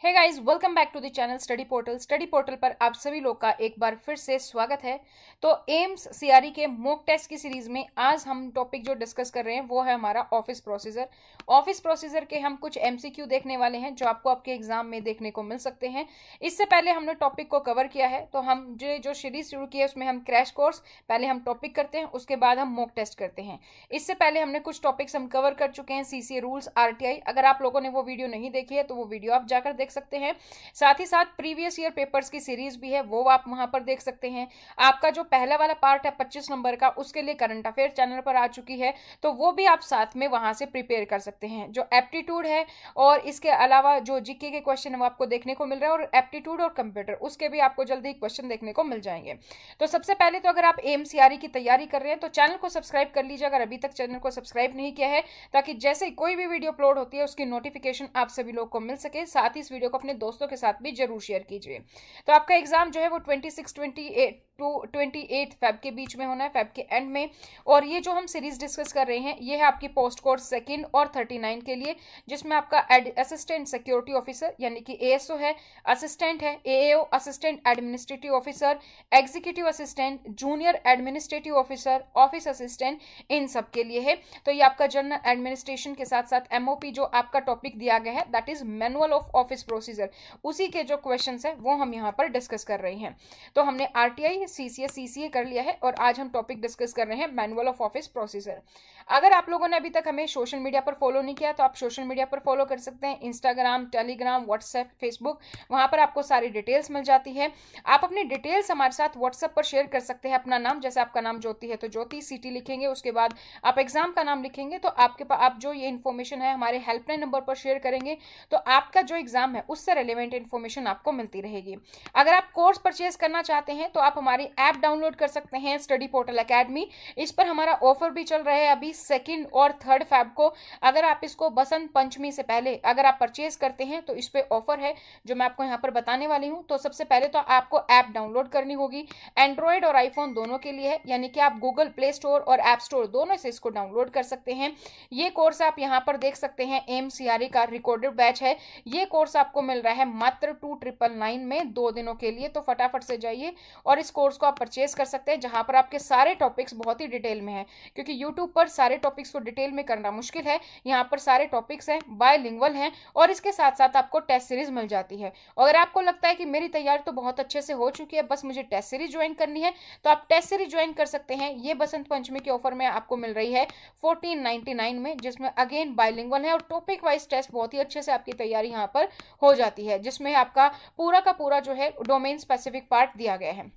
Hey guys, welcome back to the channel study portal. Study portal पर आप सभी लोग का एक बार फिर से स्वागत है। तो एम्स सीआरई के मॉक टेस्ट की सीरीज में आज हम टॉपिक जो डिस्कस कर रहे हैं वो है हमारा ऑफिस प्रोसीजर। ऑफिस प्रोसीजर के हम कुछ एमसीक्यू देखने वाले हैं जो आपको आपके एग्जाम में देखने को मिल सकते हैं। इससे पहले हमने टॉपिक को कवर किया है, तो हम जो सीरीज शुरू की है उसमें हम क्रैश कोर्स पहले हम टॉपिक करते हैं, उसके बाद हम मॉक टेस्ट करते हैं। इससे पहले हमने कुछ टॉपिक्स हम कवर कर चुके हैं, सीसीए रूल्स, आरटीआई। अगर आप लोगों ने वो वीडियो नहीं देखी है तो वो वीडियो आप जाकर देख सकते हैं। साथ ही साथ प्रीवियस ईयर पेपर्स की सीरीज भी है, वो आप वहां पर देख सकते हैं। आपका जो पहला वाला पार्ट है 25 नंबर का, उसके लिए करंट अफेयर चैनल पर आ चुकी है, तो वो भी आप साथ में वहां से प्रिपेयर कर सकते हैं। जो एप्टीट्यूड है और इसके अलावा जो जीके के क्वेश्चन है वो आपको देखने को मिल रहा है, और एप्टीट्यूड और कंप्यूटर उसके भी आपको जल्दी क्वेश्चन देखने को मिल जाएंगे। तो सबसे पहले तो अगर आप एमसीआरई की तैयारी कर रहे हैं तो चैनल को सब्सक्राइब कर लीजिए अगर अभी तक चैनल को सब्सक्राइब नहीं किया है, ताकि जैसे कोई भी वीडियो अपलोड होती है उसकी नोटिफिकेशन आप सभी लोग को मिल सके। साथ ही इस वीडियो को अपने दोस्तों के साथ भी जरूर शेयर कीजिए। तो आपका एग्जाम जो है वो 28 फेब के बीच में होना है, फेब के एंड में। और ये जो हम सीरीज डिस्कस कर रहे हैं ये है आपकी पोस्ट कोर्स सेकंड और 39 के लिए, जिसमें आपका असिस्टेंट सिक्योरिटी ऑफिसर यानी कि एएसओ है, असिस्टेंट है AAO, assistant administrative officer, executive assistant, junior administrative officer, office assistant, इन सब के लिए है। तो ये आपका जनरल एडमिनिस्ट्रेशन के साथ साथ एमओपी जो आपका टॉपिक दिया गया है that is manual of office procedure, उसी के जो क्वेश्चंस है वो हम यहाँ पर डिस्कस कर रहे हैं। तो हमने आरटीआई, सीसीए कर लिया है और आज हम टॉपिक डिस्कस कर रहे हैं मैनुअल ऑफ ऑफिस प्रोसीजर। अगर आप लोगों ने अभी तक हमें सोशल मीडिया पर फॉलो नहीं किया तो आप सोशल मीडिया पर फॉलो कर सकते हैं, इंस्टाग्राम, टेलीग्राम, व्हाट्सएप, फेसबुक, वहां पर आपको सारी डिटेल्स मिल जाती है। आप अपनी डिटेल्स हमारे साथ व्हाट्सएप पर शेयर कर सकते हैं। अपना नाम, जैसे आपका नाम ज्योति है तो ज्योति सिटी लिखेंगे, उसके बाद आप एग्जाम का नाम लिखेंगे, तो आपके पास आप जो ये इन्फॉर्मेशन है हमारे हेल्पलाइन नंबर पर शेयर करेंगे तो आपका जो एग्जाम है उससे रिलेवेंट इन्फॉर्मेशन आपको मिलती रहेगी। अगर आप कोर्स परचेज करना चाहते हैं तो आप हमारी ऐप डाउनलोड कर सकते हैं, स्टडी पोर्टल एकेडमी। इस पर हमारा ऑफर भी चल रहा है अभी 2 और 3 फेब को। अगर आप इसको बसंत पंचमी से पहले अगर आप परचेज करते हैं तो इस पे ऑफर है जो मैं आपको यहाँ पर बताने वाली हूँ। तो सबसे पहले तो आपको ऐप डाउनलोड करनी होगी, एंड्रॉयड और आईफोन दोनों के लिए है, यानी कि आप गूगल प्ले स्टोर और ऐप स्टोर दोनों से इसको डाउनलोड कर सकते हैं। ये कोर्स आप यहाँ पर देख सकते हैं, एमसीआरई का रिकॉर्डेड बैच है। ये कोर्स आपको मिल रहा है मात्र 2999 में 2 दिनों के लिए। तो फटाफट से जाइए और इस कोर्स को आप परचेज कर सकते हैं, जहां पर आपके सारे टॉपिक्स बहुत ही डिटेल में है, क्योंकि यूट्यूब पर सारे टॉपिक्स को डिटेल में करना मुश्किल है। यहाँ पर सारे टॉपिक्स हैं, बायलिंगुअल हैं, और इसके साथ साथ आपको टेस्ट सीरीज मिल जाती है। अगर आपको लगता है कि मेरी तैयारी तो बहुत अच्छे से हो चुकी है, बस मुझे टेस्ट सीरीज ज्वाइन करनी है, तो आप टेस्ट सीरीज ज्वाइन कर सकते हैं। ये बसंत पंचमी के ऑफर में आपको मिल रही है 1499 में, जिसमें अगेन बायलिंगुअल है और टॉपिक वाइज टेस्ट बहुत ही अच्छे से आपकी तैयारी यहाँ पर हो जाती है, जिसमें आपका पूरा का पूरा जो है डोमेन स्पेसिफिक पार्ट दिया गया है।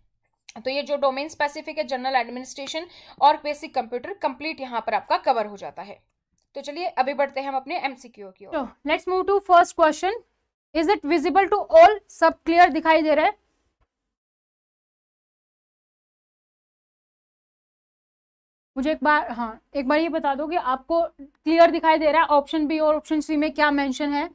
तो ये जो डोमेन स्पेसिफिक है, जनरल एडमिनिस्ट्रेशन और बेसिक कंप्यूटर, कंप्लीट यहाँ पर आपका कवर हो जाता है। तो चलिए अभी बढ़ते हैं हम अपने एमसीक्यू की ओर। Let's move to first question. Is it visible to all? सब क्लियर दिखाई दे रहा है? मुझे एक बार ये बता दो कि आपको क्लियर दिखाई दे रहा है ऑप्शन बी और ऑप्शन सी में क्या मेंशन है?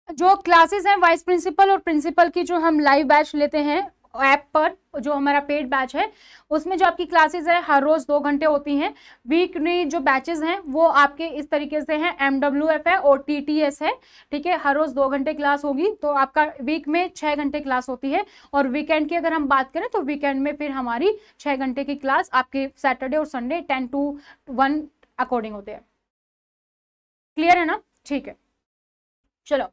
जो क्लासेस हैं वाइस प्रिंसिपल और प्रिंसिपल की, जो हम लाइव बैच लेते हैं ऐप पर, जो हमारा पेड बैच है, उसमें जो आपकी क्लासेस है हर रोज 2 घंटे होती हैं। वीकली जो बैचेस हैं वो आपके इस तरीके से हैं, MWF है और TTS है, ठीक है। हर रोज 2 घंटे क्लास होगी, तो आपका वीक में 6 घंटे क्लास होती है। और वीकेंड की अगर हम बात करें तो वीकेंड में फिर हमारी 6 घंटे की क्लास आपके सैटरडे और संडे 10 to 1 अकॉर्डिंग होते हैं। क्लियर है ना? ठीक है, चलो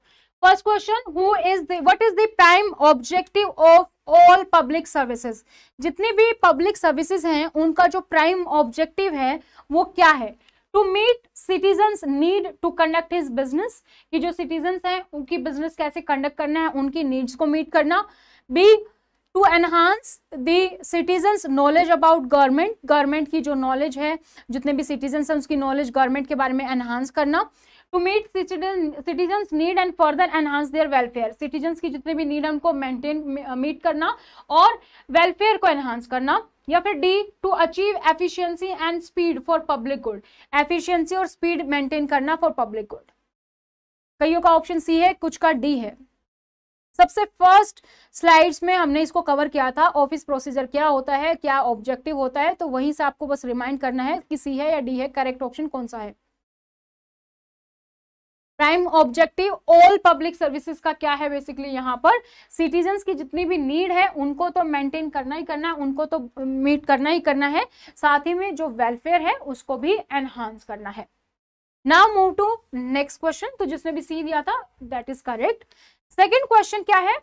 first question, what is the prime objective of all public services? जितनी भी पब्लिक सर्विसेज हैं उनका जो प्राइम ऑब्जेक्टिव है वो क्या है? To meet citizens need to conduct his business, कि जो सिटीजन्स हैं उनकी बिजनेस कैसे कंडक्ट करना है, उनकी नीड्स को मीट करना। B, to enhance the citizens knowledge about government, government की जो नॉलेज है, जितने भी सिटीजन्स हैं उसकी नॉलेज गवर्नमेंट के बारे में एनहांस करना। To meet citizens need and further enhance their welfare, citizens की जितने भी नीड है उनको मीट करना और वेलफेयर को एनहांस करना। या फिर D, to achieve efficiency and speed for public good, efficiency और स्पीड मेंटेन करना फॉर पब्लिक गुड। कईयों का ऑप्शन सी है, कुछ का डी है। सबसे फर्स्ट स्लाइड्स में हमने इसको कवर किया था, ऑफिस प्रोसीजर क्या होता है, क्या ऑब्जेक्टिव होता है, तो वहीं से आपको बस रिमाइंड करना है कि सी है या डी है, करेक्ट ऑप्शन कौन सा है। Prime objective all public services का क्या है, बेसिकली यहाँ पर सिटीजन्स की जितनी भी नीड है उनको तो मेंटेन करना ही करना है, उनको तो मीट करना ही करना है, साथ ही में जो वेलफेयर है उसको भी एनहांस करना है। Now move to next question, तो जिसने भी सी दिया था that is correct. Second question क्या है,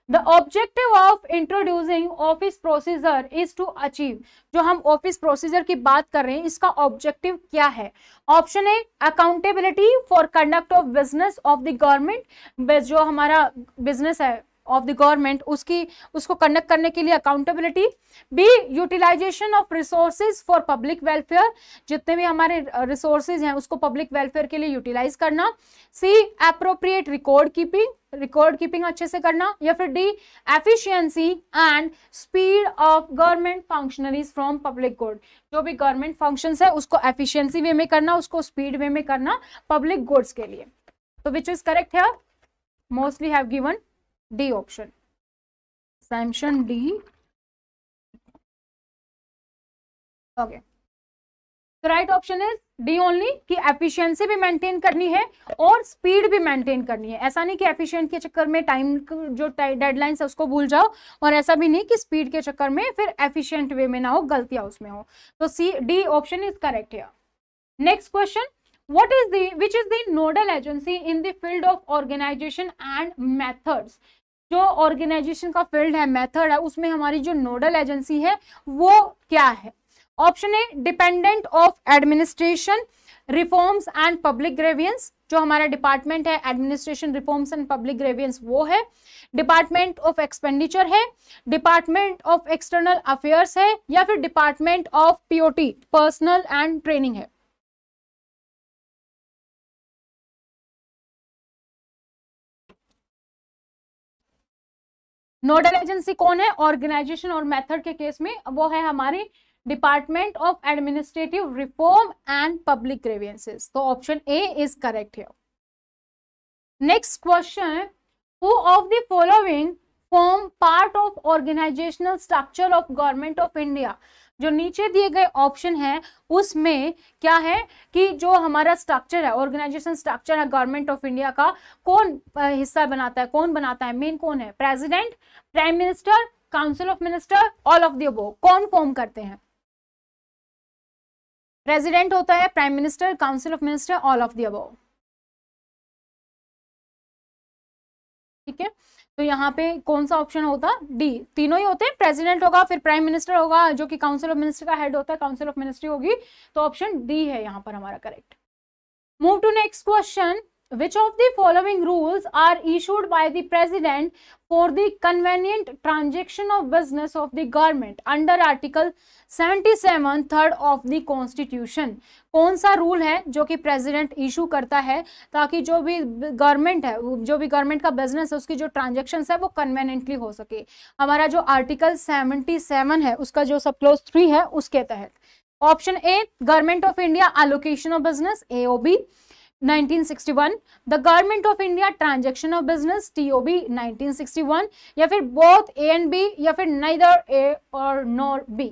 the objective of introducing office procedure is to achieve, जो हम ऑफिस प्रोसीजर की बात कर रहे हैं इसका ऑब्जेक्टिव क्या है। Option A accountability for conduct of business of the government, जो हमारा बिजनेस है ऑफ द गवर्नमेंट उसको कंडक्ट करने के लिए accountability. B utilisation of resources for public welfare, जितने भी हमारे रिसोर्सेज हैं उसको पब्लिक वेलफेयर के लिए यूटिलाइज करना। सी एप्रोप्रिएट रिकॉर्ड कीपिंग अच्छे से करना, या फिर D efficiency and speed of government functionaries from public good, जो भी गवर्नमेंट फंक्शंस है उसको एफिशिएंसी वे में करना, उसको स्पीड वे में करना पब्लिक गुड्स के लिए। तो विच इज करेक्ट है, mostly have given D option, Samson D. Okay, तो right option is D only, कि एफिशिएंसी भी मेंटेन करनी है और स्पीड भी मेंटेन करनी है। ऐसा नहीं कि एफिशिएंट के चक्कर में टाइम जो डेडलाइंस है उसको भूल जाओ, और ऐसा भी नहीं कि स्पीड के चक्कर में फिर एफिशिएंट वे में ना हो, गलतियां उसमें हो। तो C D option is correct है। Next question, which is the nodal agency in the field of organization and methods, जो ऑर्गेनाइजेशन का फील्ड है, मेथड है, उसमें हमारी जो नोडल एजेंसी है वो क्या है। Option A dependent of administration reforms and public grievance, जो हमारा डिपार्टमेंट है administration reforms and public grievance वो है। डिपार्टमेंट ऑफ एक्सपेंडिचर है, डिपार्टमेंट ऑफ एक्सटर्नल अफेयर्स है, या फिर department of POT personal and training है। नोडल एजेंसी कौन है ऑर्गेनाइजेशन और मेथड के केस में, वो है हमारी department of administrative reform and public grievances. तो ऑप्शन ए इज करेक्ट है। Next question, who of the following form part of organisational structure of government of India, जो नीचे दिए गए ऑप्शन है उसमें क्या है कि जो हमारा स्ट्रक्चर है ऑर्गेनाइजेशन स्ट्रक्चर है गवर्नमेंट ऑफ इंडिया का, कौन हिस्सा बनाता है, कौन बनाता है, मेन कौन है, president, prime minister, council of minister, all of the above, कौन फॉर्म करते हैं। प्रेसिडेंट होता है, prime minister, council of minister, all of the above. ठीक है, तो यहाँ पे कौन सा ऑप्शन होता, डी, तीनों ही होते हैं, प्रेसिडेंट होगा, फिर प्राइम मिनिस्टर होगा जो कि काउंसिल ऑफ मिनिस्टर का हेड होता है, काउंसिल ऑफ मिनिस्ट्री होगी, तो ऑप्शन डी है यहाँ पर हमारा correct. Move to next question, which of the following rules are issued by the president for the convenient transaction of business of the government under article 77 third of the constitution। कौन सा rule है जो कि president issue करता है ताकि जो भी गवर्नमेंट है, जो भी गवर्नमेंट का बिजनेस है उसकी जो ट्रांजेक्शन है वो कन्वेनियंटली हो सके। हमारा जो आर्टिकल 77 है उसका जो सब क्लोज 3 है उसके तहत। Option A government of India allocation of business AOB 1961, the government of India transaction of business TOB 1961, या फिर बोथ A एंड B, या फिर नाइदर A और नॉर B।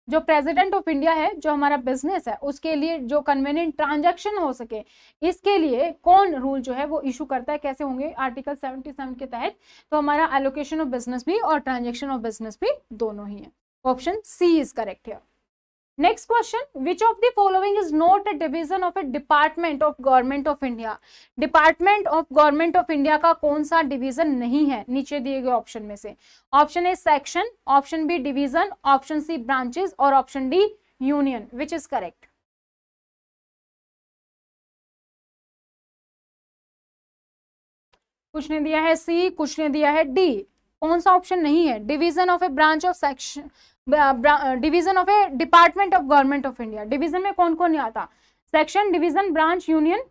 जो प्रेसिडेंट ऑफ इंडिया है, जो हमारा बिजनेस है उसके लिए जो कन्वेनिएंट ट्रांजैक्शन हो सके, इसके लिए कौन रूल जो है वो इशू करता है, कैसे होंगे, आर्टिकल 77 के तहत। तो हमारा एलोकेशन ऑफ बिजनेस भी और ट्रांजैक्शन ऑफ बिजनेस भी दोनों ही है। ऑप्शन सी इज करेक्ट है। Next question, which of the following is not a division of A department of government of India. Department of government of India का कौन सा division नहीं है नीचे दिए गए ऑप्शन में से। Option A section, option B division, option C branches, और option D union. Which is correct. कुछ ने दिया है सी, कुछ ने दिया है डी। कौन सा ऑप्शन नहीं है, division of A branch of section, division of A department of government of India. Division में कौन कौन नहीं आता, सेक्शन, डिवीजन, ब्रांच, यूनियन।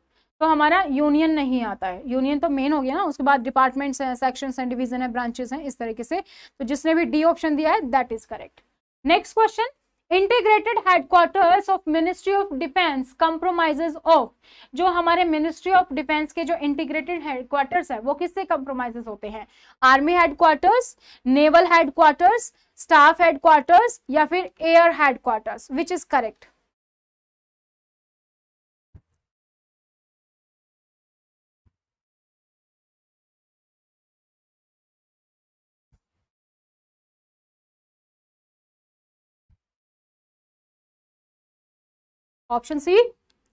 तो हमारा यूनियन नहीं आता है, यूनियन तो मेन हो गया ना, उसके बाद डिपार्टमेंट्स हैं, सेक्शंस हैं, डिवीजन है, ब्रांचेस हैं, इस तरीके से। तो जिसने भी डी ऑप्शन दिया है that is correct. Next question, integrated headquarters of ministry of defence compromises of, जो हमारे मिनिस्ट्री ऑफ डिफेंस के जो इंटीग्रेटेड हेडक्वार्टर्स है वो किससे कंप्रोमाइजेस होते हैं? Army headquarters, naval headquarters, staff headquarters या फिर air headquarters, which is correct? Option C,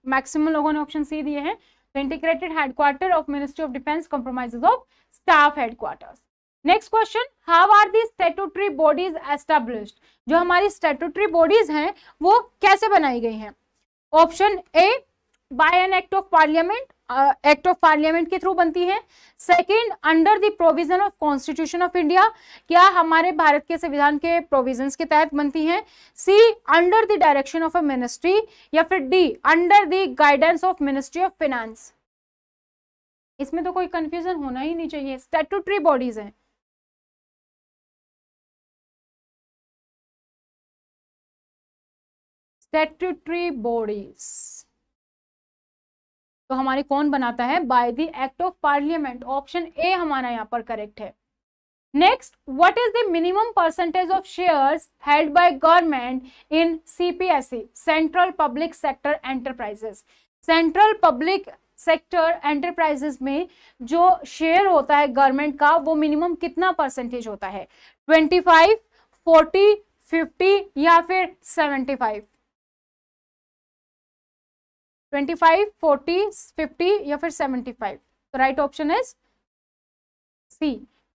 maximum लोगों ने ऑप्शन सी दिए हैं। तो integrated headquarter of ministry of defence compromises of staff headquarters. Next question, how are the statutory bodies established? जो हमारी statutory bodies हैं वो कैसे बनाई गई हैं? Option A, by an act of parliament, act of parliament के थ्रू बनती है। Second, under the provision of constitution of India, क्या हमारे भारत के संविधान के प्रोविजंस के तहत बनती है। C, under the direction of a ministry, या फिर D, under the guidance of ministry of finance. इसमें तो कोई कंफ्यूजन होना ही नहीं चाहिए, स्टैट्यूटरी बॉडीज हैं। स्टैट्यूटरी बॉडीज तो हमारे कौन बनाता है? By the act of parliament. Option A हमारा यहाँ पर करेक्ट है। Next, what is the minimum percentage of shares held by government in CPSE, central public sector enterprises? Central public sector enterprises में जो शेयर होता है गवर्नमेंट का वो मिनिमम कितना परसेंटेज होता है? 25, 40, 50 या फिर 75? 25, 40, 50 या फिर 75? तो राइट ऑप्शन इज सी,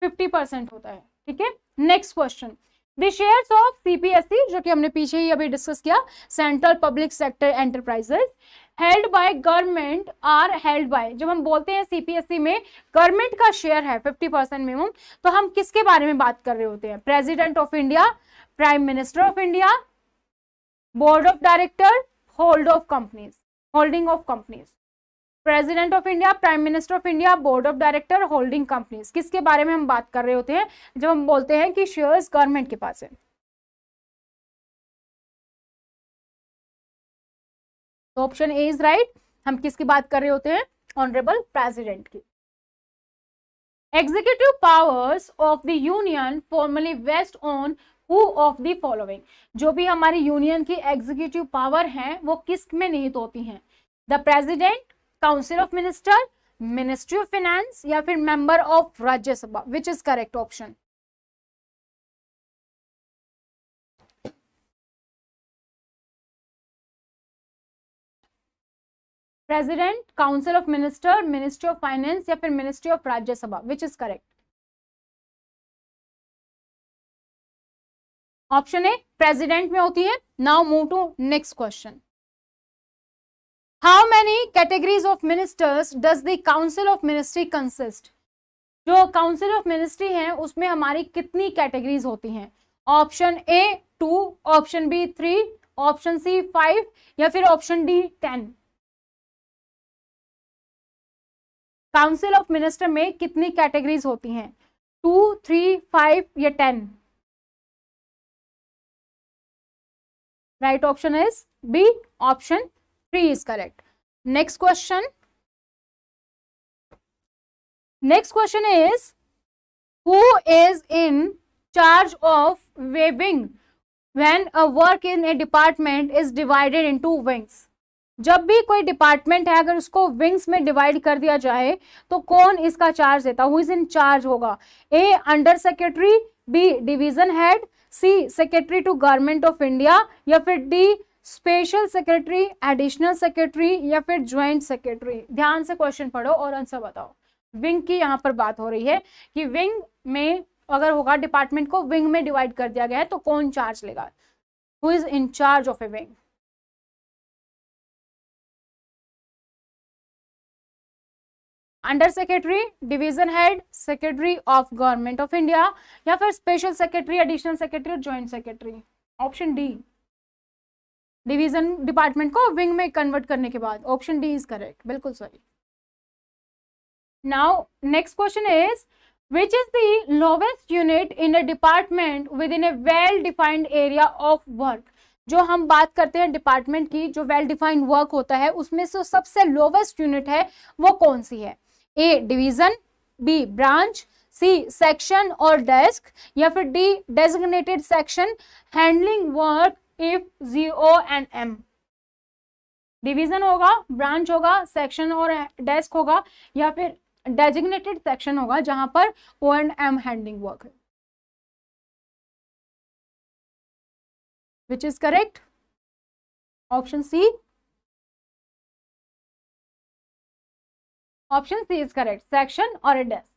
50% होता है। ठीक है, next question, the shares of CPSE, जो कि हमने पीछे ही अभी डिस्कस किया, central public sector enterprises held by government are held by. जब हम बोलते हैं सीपीएसई में गवर्नमेंट का शेयर है 50% मिनिमम, तो हम किसके बारे में बात कर रहे होते हैं? President of India, prime minister of India, board of director, holding of companies. President of India, prime minister of India, board of director, holding companies, किसके बारे में हम बात कर रहे होते हैं जब हम बोलते हैं कि शेयर्स गवर्नमेंट के पास है? तो ऑप्शन ए इज राइट। हम किसकी बात कर रहे होते हैं? ऑनरेबल प्रेसिडेंट की। Executive powers of the union formally vest on who of the following? जो भी हमारी यूनियन की एग्जीक्यूटिव पावर है वो किस में निहित होती हैं? The president, council of minister, ministry of finance या फिर member of Rajya Sabha? Which is correct option? President, council of minister, ministry of finance या फिर ministry of Rajya Sabha? Which is correct? Option A president में होती है। Now move to next question, how many categories of ministers does the council of ministry consist? जो council of ministry है उसमें हमारी कितनी कैटेगरीज होती हैं? ऑप्शन ए 2, ऑप्शन बी 3, ऑप्शन सी 5 या फिर option D 10? Council of minister में कितनी कैटेगरीज होती हैं? 2, 3, 5 या 10? Right option is B, option 3 is correct. Next question. Next question is, who is in charge of waiving when a work in a department is divided into wings? जब भी कोई department है अगर उसको विंग्स में डिवाइड कर दिया जाए तो कौन इसका चार्ज देता? हु इज इन चार्ज होगा? A under secretary, B division head, C secretary to government of India या फिर D special secretary, additional secretary या फिर ज्वाइंट सेक्रेटरी? ध्यान से क्वेश्चन पढ़ो और आंसर बताओ। विंग की यहाँ पर बात हो रही है कि विंग में अगर होगा, डिपार्टमेंट को विंग में डिवाइड कर दिया गया है तो कौन चार्ज लेगा? Who is in charge of A wing? Under secretary, division head, secretary of government of India या फिर स्पेशल सेक्रेटरी, एडिशनल सेक्रेटरी और joint secretary? Option D, division department को विंग में कन्वर्ट करने के बाद। ऑप्शन डी इज करेक्ट, बिल्कुल सही। Now next question is, which is the lowest unit in a department with in A well defined area of work? जो हम बात करते हैं डिपार्टमेंट की, जो वेल डिफाइंड वर्क होता है, उसमें से सबसे लोवेस्ट यूनिट है वो कौन सी है? A division, B branch, C section और डेस्क, या फिर D designated section handling work of GO and M. Division होगा, ब्रांच होगा, सेक्शन और डेस्क होगा, या फिर डेजिग्नेटेड सेक्शन होगा जहां पर O and M handling work है। Which is correct? Option C. Option C is correct, section और A desk.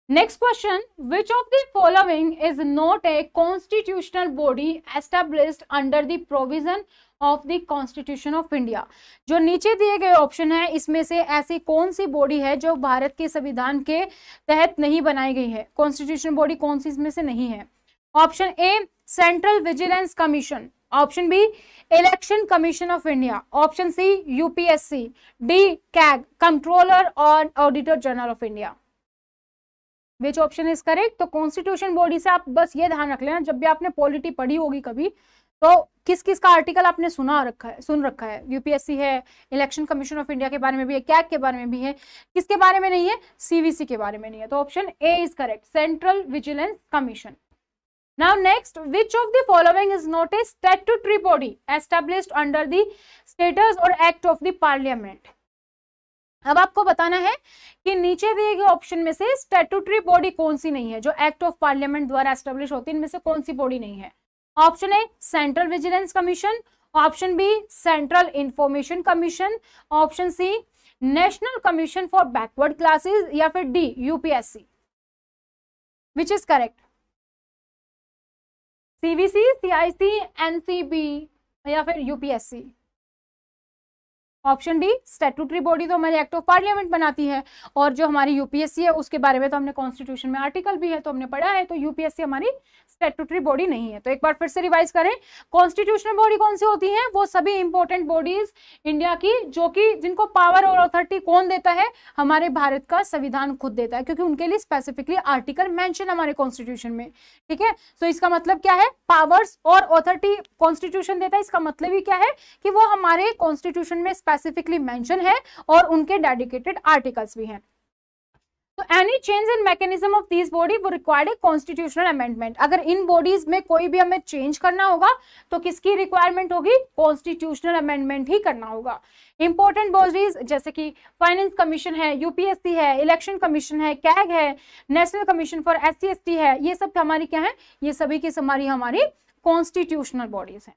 Next question, which of the following is not a constitutional body established under the provision of the Constitution of India? जो नीचे दिए गए option है, इसमें से ऐसी कौन सी बॉडी है जो भारत के संविधान के तहत नहीं बनाई गई है? कॉन्स्टिट्यूशनल बॉडी कौन सी इसमें से नहीं है? Option A central vigilance commission, option B election commission of India, option C UPSC, D CAG controller और auditor general of India. Which option is correct? तो कॉन्स्टिट्यूशन बॉडी से आप बस ये ध्यान रख लेना, जब भी आपने पॉलिटी पढ़ी होगी कभी, तो किस किस का आर्टिकल आपने सुन रखा है। यूपीएससी है, इलेक्शन कमीशन ऑफ इंडिया के बारे में भी है, कैग के बारे में भी है, किसके बारे में नहीं है? सीवीसी के बारे में नहीं है। तो option A is correct, central vigilance commission. Now next, which of the following is not A statutory body established under the status और एक्ट ऑफ द पार्लियामेंट? अब आपको बताना है कि नीचे दिए गए ऑप्शन में से स्टैट्यूटरी बॉडी कौन सी नहीं है जो एक्ट ऑफ पार्लियामेंट द्वारा एस्टेब्लिश होती है, इनमें से कौन सी बॉडी नहीं है? Option A central vigilance commission, option B central information commission, option C national commission for backward classes, या फिर D UPSC. Which is correct? CVC, CIC, NCB या फिर UPSC? Option D statutory body तो हमारी act of parliament बनाती है, और जो हमारी यूपीएससी है उसके बारे में तो हमने कॉन्स्टिट्यूशन में आर्टिकल भी है तो हमने पढ़ा है, तो यूपीएससी हमारी स्टैट्यूटरी बॉडी नहीं है। तो एक बार फिर से रिवाइज करें, कॉन्स्टिट्यूशनल बॉडी कौन सी होती है? वो सभी इंपॉर्टेंट बॉडीज इंडिया की जो कि जिनको पावर और अथॉरिटी कौन देता है? हमारे भारत का संविधान खुद देता है, क्योंकि उनके लिए स्पेसिफिकली आर्टिकल मेंशन हमारे कॉन्स्टिट्यूशन में। ठीक है, तो इसका मतलब क्या है? पावर्स और अथॉरिटी कॉन्स्टिट्यूशन देता है, इसका मतलब ही क्या है कि वो हमारे कॉन्स्टिट्यूशन में स्पेसिफिकली मेंशन है और उनके डेडिकेटेड आर्टिकल्स भी हैं। तो any change in mechanism of this body वो रिक्वायर्ड ए कॉन्स्टिट्यूशनल अमेंडमेंट। अगर इन बॉडीज में कोई भी हमें चेंज करना होगा तो किसकी रिक्वायरमेंट होगी? कॉन्स्टिट्यूशनल अमेंडमेंट ही करना होगा। इंपॉर्टेंट बॉडीज जैसे कि फाइनेंस कमीशन है, यूपीएससी है, इलेक्शन कमीशन है, कैग है, national commission for SC ST है, ये सब हमारी क्या है? ये सभी की हमारी कॉन्स्टिट्यूशनल बॉडीज हैं।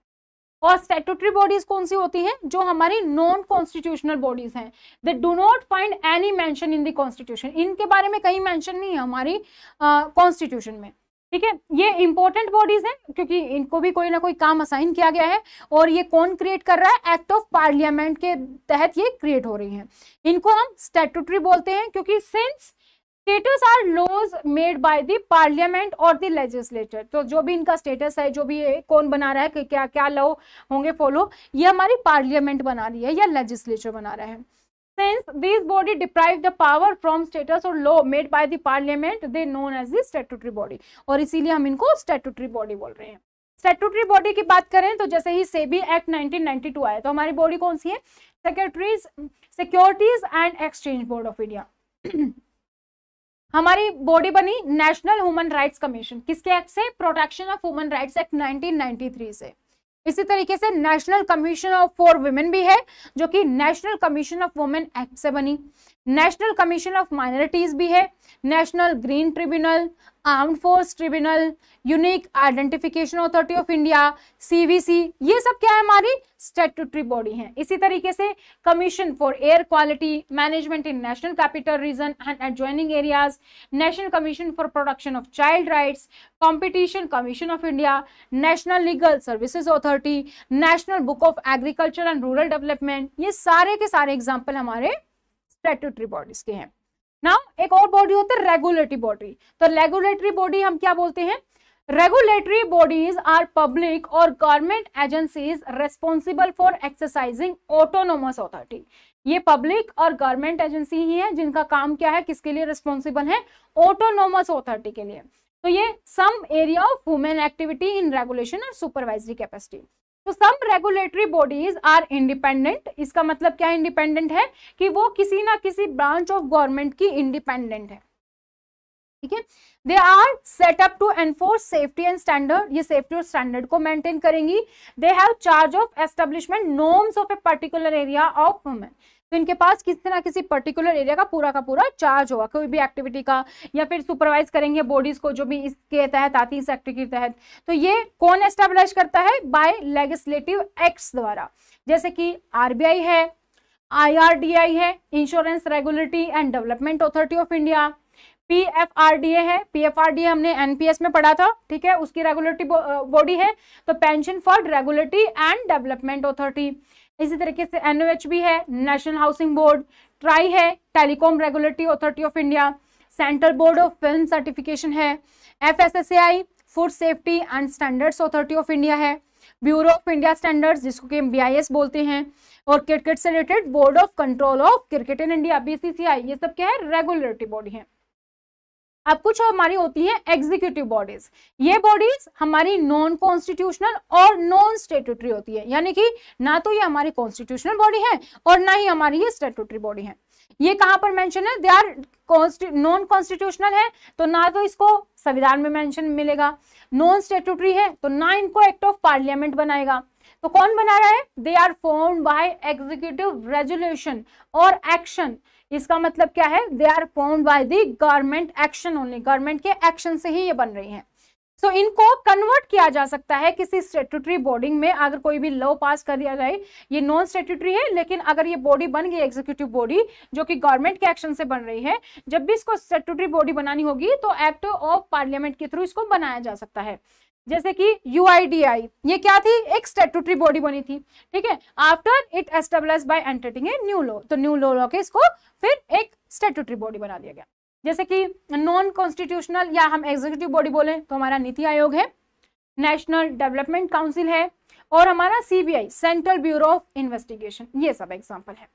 और स्टैट्यूटरी बॉडीज कौन सी होती हैं? जो हमारी नॉन कॉन्स्टिट्यूशनल बॉडीज हैं। They do not find any mention in the constitution, इनके बारे में कहीं मेंशन नहीं है हमारी कॉन्स्टिट्यूशन में। ठीक है, ये इंपॉर्टेंट बॉडीज हैं क्योंकि इनको भी कोई ना कोई काम असाइन किया गया है, और ये कौन क्रिएट कर रहा है? एक्ट ऑफ पार्लियामेंट के तहत ये क्रिएट हो रही हैं। इनको हम स्टैट्यूटरी बोलते हैं क्योंकि since statutes are laws made by the parliament और द लेजिस्लेचर, तो जो भी इनका स्टेटस है, जो भी कौन बना रहा है कि क्या क्या लॉ होंगे फॉलो, ये हमारी पार्लियामेंट बना रही है या लेजिस्लेचर बना रहा है। Since these body deprive the power from status or law made by the parliament, they known as the statutory body, और इसीलिए हम इनको statutory body बोल रहे हैं। स्टैट्यूटरी बॉडी की बात करें तो जैसे ही सेबी एक्ट 1992 आया तो हमारी बॉडी कौन सी है? Securities and exchange board of India. हमारी बॉडी बनी नेशनल ह्यूमन राइट्स कमीशन, किसके एक्ट से? Protection of human rights act 1993 से। इसी तरीके से नेशनल कमीशन फॉर वुमेन भी है जो कि national commission of women act से बनी। नेशनल कमीशन ऑफ माइनॉरिटीज भी है, national green tribunal, armed force tribunal, unique identification authority of India, CVC, ये सब क्या है? हमारी स्टैट्यूटरी बॉडी है। इसी तरीके से commission for air quality management in national capital region and adjoining areas, national commission for protection of child rights, competition commission of India, national legal services authority, national book of agriculture and rural development, ये सारे के सारे example हमारे statutory bodies के हैं। Now एक और body होता है रेगुलेटरी बॉडी। तो रेगुलेटरी बॉडी हम क्या बोलते हैं? रेगुलेटरी बॉडीज आर पब्लिक और government agencies responsible for exercising autonomous authority. ये पब्लिक और गवर्नमेंट एजेंसी ही है जिनका काम क्या है, किसके लिए रिस्पॉन्सिबल है? ऑटोनोमस अथॉरिटी के लिए। तो ये some area of human activity in regulation और सुपरवाइजरी कैपेसिटी। तो some regulatory bodies are independent, इसका मतलब क्या इंडिपेंडेंट है कि वो किसी ना किसी ब्रांच ऑफ गवर्नमेंट की इंडिपेंडेंट है, ठीक है। They are set up to enforce safety and standard, ये सेफ्टी और स्टैंडर्ड को मेंटेन करेंगी। They have charge of establishment norms of a particular area of women, तो इनके पास किसी ना किसी पर्टिकुलर एरिया का पूरा चार्ज होगा कोई भी एक्टिविटी का, या फिर सुपरवाइज करेंगे बॉडीज को जो भी इसके तहत आती है, इस एक्ट के तहत। तो ये कौन एस्टेब्लिश करता है? बाय लेजिस्लेटिव एक्ट्स द्वारा, जैसे कि आरबीआई है, IRDAI है, insurance regulatory and development authority of India, PFRDA है, PFRDA हमने NPS में पढ़ा था, ठीक है, उसकी रेगुलेटरी बॉडी है। तो pension fund regulatory and development authority, इसी तरीके से NOHB है, नेशनल हाउसिंग बोर्ड, ट्राई है, telecom regulatory authority of India, central board of film certification है, FSSAI food safety and standards authority of India है, bureau of India standards जिसको कि हम BIS बोलते हैं, और क्रिकेट से related board of control of cricket in India, BCCI, ये सब क्या है? रेगुलेटरी बॉडी है। अब कुछ हमारी होती है एग्जीक्यूटिव बॉडीज, ये बॉडीज हमारी नॉन कॉन्स्टिट्यूशनल और नॉन स्टेट्यूटरी होती है, यानी कि ना तो ये हमारी कॉन्स्टिट्यूशनल बॉडी है और ना ही हमारी ये स्टेट्यूटरी बॉडी है। ये कहां पर मेंशन है? दे आर नॉन कॉन्स्टिट्यूशनल है तो ना तो इसको संविधान में मेंशन मिलेगा, नॉन स्टेट्यूटरी है तो ना इनको एक्ट ऑफ पार्लियामेंट बनाएगा। तो कौन बना रहा है? They are formed by executive resolution और एक्शन, इसका मतलब क्या है? They are formed by the government action only, government के एक्शन से ही ये बन रही हैं। सो इनको कन्वर्ट किया जा सकता है किसी स्टेट्यूटरी बॉडी में, अगर कोई भी लॉ पास कर दिया जाए, ये नॉन स्टेट्यूटरी है लेकिन अगर ये बॉडी बन गई एग्जीक्यूटिव बॉडी जो कि गवर्नमेंट के एक्शन से बन रही है, जब भी इसको स्टेट्यूटरी बॉडी बनानी होगी तो एक्ट ऑफ पार्लियामेंट के थ्रू इसको बनाया जा सकता है। जैसे कि UIDAI, ये क्या थी? एक स्टेट्यूटरी बॉडी बनी थी, ठीक है, after it establish by entertaining a new law, तो न्यू लॉ के इसको फिर एक स्टेट्यूटरी बॉडी बना दिया गया। जैसे कि नॉन कॉन्स्टिट्यूशनल या हम एग्जीक्यूटिव बॉडी बोले तो हमारा नीति आयोग है, नेशनल डेवलपमेंट काउंसिल है, और हमारा CBI central bureau of investigation, ये सब एग्जाम्पल है।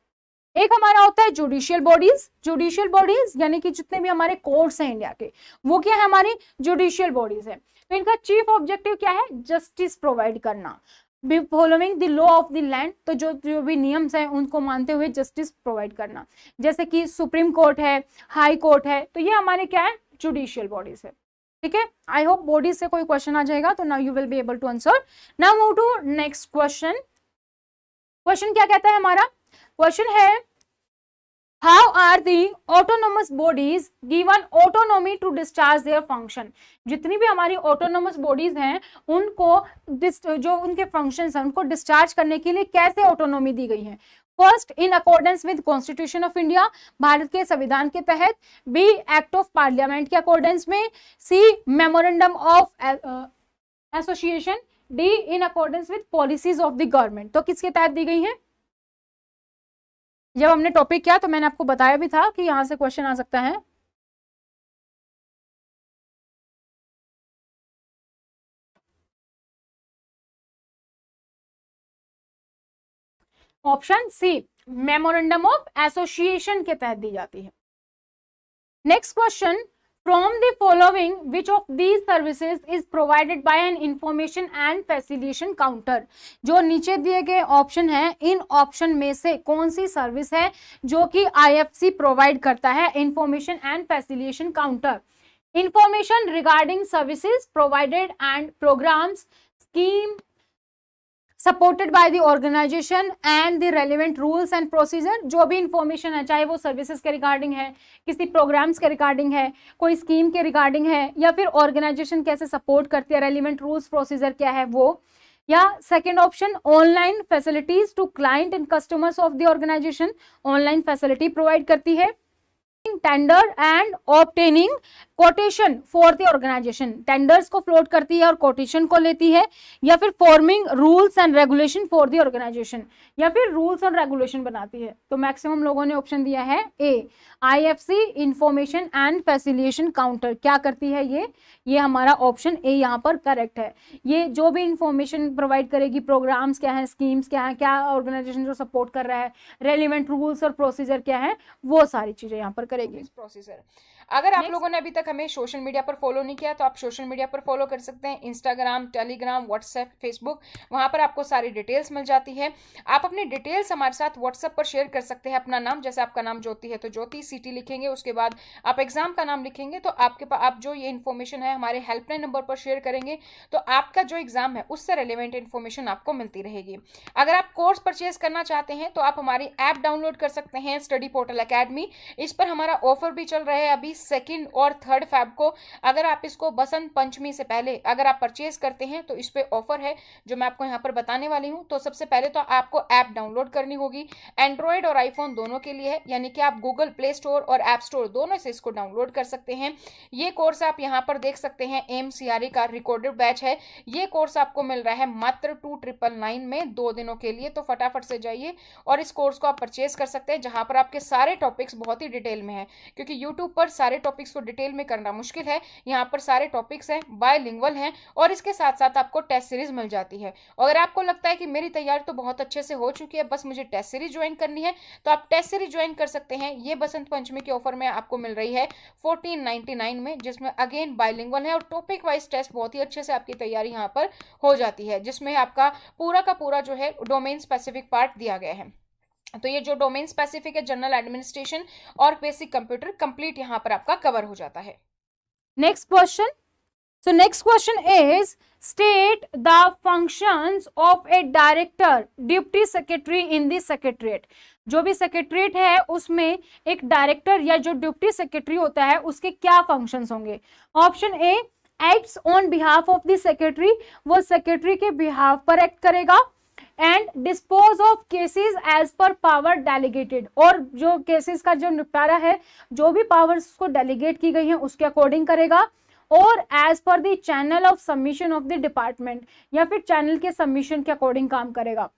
एक हमारा होता है जुडिशियल बॉडीज, जुडिशियल बॉडीज यानी कि जितने भी हमारे कोर्ट्स हैं इंडिया के, वो क्या है? हमारी जुडिशियल बॉडीज है। तो इनका चीफ ऑब्जेक्टिव क्या है? जस्टिस प्रोवाइड करना, following the law of the land, तो जो भी नियम्स हैं उनको मानते हुए जस्टिस प्रोवाइड करना, जैसे कि सुप्रीम कोर्ट है, हाई कोर्ट है, तो ये हमारे क्या है? जुडिशियल बॉडीज है, ठीक है। आई होप बॉडीज से कोई क्वेश्चन आ जाएगा तो now you will be able to answer. Now move to next question. Question क्या कहता है हमारा? क्वेश्चन है how are the autonomous bodies given autonomy to discharge their function, जितनी भी हमारी ऑटोनोमस बॉडीज हैं उनको जो उनके फंक्शंस हैं उनको डिस्चार्ज करने के लिए कैसे ऑटोनोमी दी गई है? First, in accordance with constitution of India, Bharat के संविधान के तहत, बी एक्ट ऑफ पार्लियामेंट के अकॉर्डेंस में, C memorandum of association, D in accordance with policies of the government. तो किसके तहत दी गई है? जब हमने टॉपिक किया तो मैंने आपको बताया भी था कि यहां से क्वेश्चन आ सकता है। Option C memorandum of association के तहत दी जाती है। Next question, from the following which of these services is provided by an information and facilitation counter, जो नीचे दिए गए ऑप्शन है इन ऑप्शन में से कौन सी सर्विस है जो कि IFC प्रोवाइड करता है? Information and facilitation counter, information regarding services provided and programmes scheme supported by the organisation and the relevant rules and procedure, जो भी इंफॉर्मेशन है चाहे वो सर्विसेज के रिगार्डिंग है, किसी प्रोग्राम्स के रिगार्डिंग है, कोई स्कीम के रिगार्डिंग है, या फिर ऑर्गेनाइजेशन कैसे सपोर्ट करती है, रेलिवेंट रूल्स प्रोसीजर क्या है वो, या second option online facilities to client and customers of the organisation, online facility provide करती है, tender and obtaining quotation for the organisation, tenders को फ्लोट करती है और कोटेशन को लेती है, या फिर forming rules and regulation for the organisation, या फिर रूल्स और रेगुलेशन बनाती है। तो मैक्सिमम लोगों ने ऑप्शन दिया है ए, IFC information and facilitation counter क्या करती है? ये हमारा ऑप्शन ए यहाँ पर करेक्ट है। ये जो भी इंफॉर्मेशन प्रोवाइड करेगी, प्रोग्राम्स क्या है, स्कीम्स क्या है, क्या ऑर्गेनाइजेशन जो सपोर्ट कर रहा है, रेलिवेंट रूल्स और प्रोसीजर क्या है, वो सारी चीजें यहाँ पर करेगी। प्रोसीजर अगर आप लोगों ने अभी तक हमें सोशल मीडिया पर फॉलो नहीं किया तो आप सोशल मीडिया पर फॉलो कर सकते हैं, इंस्टाग्राम, टेलीग्राम, व्हाट्सएप, फेसबुक, वहां पर आपको सारी डिटेल्स मिल जाती है। आप अपनी डिटेल्स हमारे साथ व्हाट्सएप पर शेयर कर सकते हैं, अपना नाम, जैसे आपका नाम ज्योति है तो ज्योति सिटी लिखेंगे, उसके बाद आप एग्जाम का नाम लिखेंगे, तो आपके पास आप जो ये इन्फॉर्मेशन है हमारे हेल्पलाइन नंबर पर शेयर करेंगे तो आपका जो एग्जाम है उससे रिलेवेंट इन्फॉर्मेशन आपको मिलती रहेगी। अगर आप कोर्स परचेज करना चाहते हैं तो आप हमारी ऐप डाउनलोड कर सकते हैं, स्टडी पोर्टल एकेडमी। इस पर हमारा ऑफर भी चल रहा है अभी 2 और 3 फेब को। अगर आप इसको बसंत पंचमी से पहले अगर आप परचेज करते हैं तो इस पे ऑफर है जो मैं आपको यहाँ पर बताने वाली हूँ। तो सबसे पहले तो आपको ऐप डाउनलोड करनी होगी, एंड्रॉयड और आईफोन दोनों के लिए है, यानी कि आप गूगल प्ले स्टोर और ऐप स्टोर दोनों से इसको डाउनलोड कर सकते हैं। ये कोर्स आप यहाँ पर देख सकते हैं, एमसीआरई का रिकॉर्डेड बैच है। ये कोर्स आपको मिल रहा है मात्र 2999 में 2 दिनों के लिए। तो फटाफट से जाइए और इस कोर्स को आप परचेज कर सकते हैं, जहां पर आपके सारे टॉपिक्स बहुत ही डिटेल में है, क्योंकि यूट्यूब पर सारे टॉपिक्स को डिटेल में करना मुश्किल है। यहाँ पर सारे टॉपिक्स हैं, बायलिंगुअल हैं और इसके साथ साथ आपको टेस्ट सीरीज मिल जाती है। अगर आपको लगता है कि मेरी तैयारी तो बहुत अच्छे से हो चुकी है, बस मुझे टेस्ट सीरीज ज्वाइन करनी है, तो आप टेस्ट सीरीज ज्वाइन कर सकते हैं। ये बसंत पंचमी के ऑफर में आपको मिल रही है 1499 में, जिसमें अगेन बायलिंगुअल है और टॉपिक वाइज टेस्ट बहुत ही अच्छे से आपकी तैयारी यहाँ पर हो जाती है, जिसमें आपका पूरा का पूरा जो है डोमेन स्पेसिफिक पार्ट दिया गया है। तो ये जो डोमेन स्पेसिफिक है, जनरल एडमिनिस्ट्रेशन और बेसिक कंप्यूटर, कंप्लीट यहाँ पर आपका कवर हो जाता है। Next question, so next question is state the functions of a director deputy secretary in the secretariat। जो भी सेक्रेटरीट है उसमें एक डायरेक्टर या जो डिप्टी सेक्रेटरी होता है उसके क्या फंक्शंस होंगे। Option A, acts on behalf of the secretary, वो सेक्रेटरी के बिहाफ पर एक्ट करेगा। And dispose of cases as per power delegated, और जो केसेस का जो निपटारा है, जो भी पावर्स उसको डेलीगेट की गई है उसके अकॉर्डिंग करेगा। और as per the channel of submission of the department, या फिर चैनल के सबमिशन के अकॉर्डिंग काम करेगा।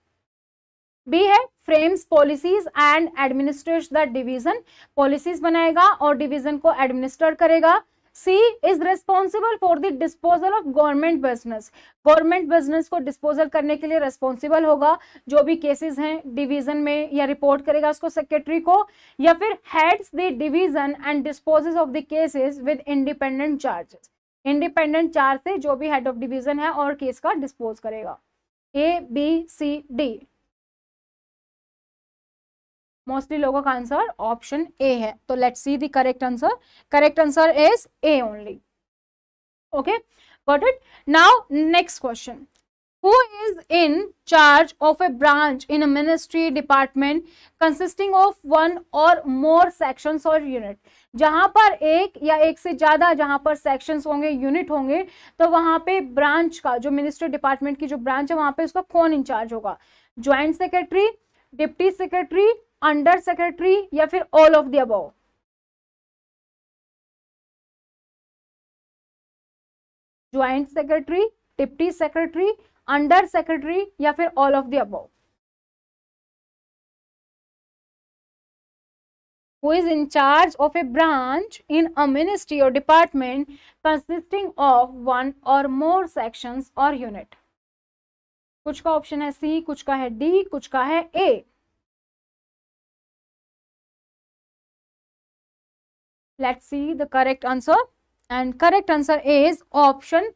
बी है frames policies and administrates the division, policies बनाएगा और डिवीजन को एडमिनिस्टर करेगा। C is responsible for the disposal of government business, government business को डिस्पोजल करने के लिए रिस्पॉन्सिबल होगा, जो भी केसेस हैं डिवीजन में, या रिपोर्ट करेगा उसको सेक्रेटरी को। या फिर heads the division and dispossess of the cases with independent charges, independent charge से जो भी हेड ऑफ डिवीजन है और केस का डिस्पोज करेगा। ए, बी, सी, डी। मोस्टली लोगों का आंसर ऑप्शन ए है, तो let's see the correct answer. Correct answer is A only. Okay, got it. Now next question, who is in charge of a branch in a ministry department consisting of one or more sections or unit। जहां पर एक या एक से ज्यादा जहां पर sections होंगे, यूनिट होंगे, तो वहां पे ब्रांच का, जो मिनिस्ट्री डिपार्टमेंट की जो ब्रांच है वहां पे उसका कौन इंचार्ज होगा। Joint secretary, deputy secretary, under secretary, या फिर all of the above. Joint secretary, deputy secretary, under secretary, या फिर all of the above. Who is in charge of a branch in a ministry or department consisting of one or more sections or unit। कुछ का option है सी, कुछ का है D, कुछ का है ए। Let's see the correct answer, and correct answer is option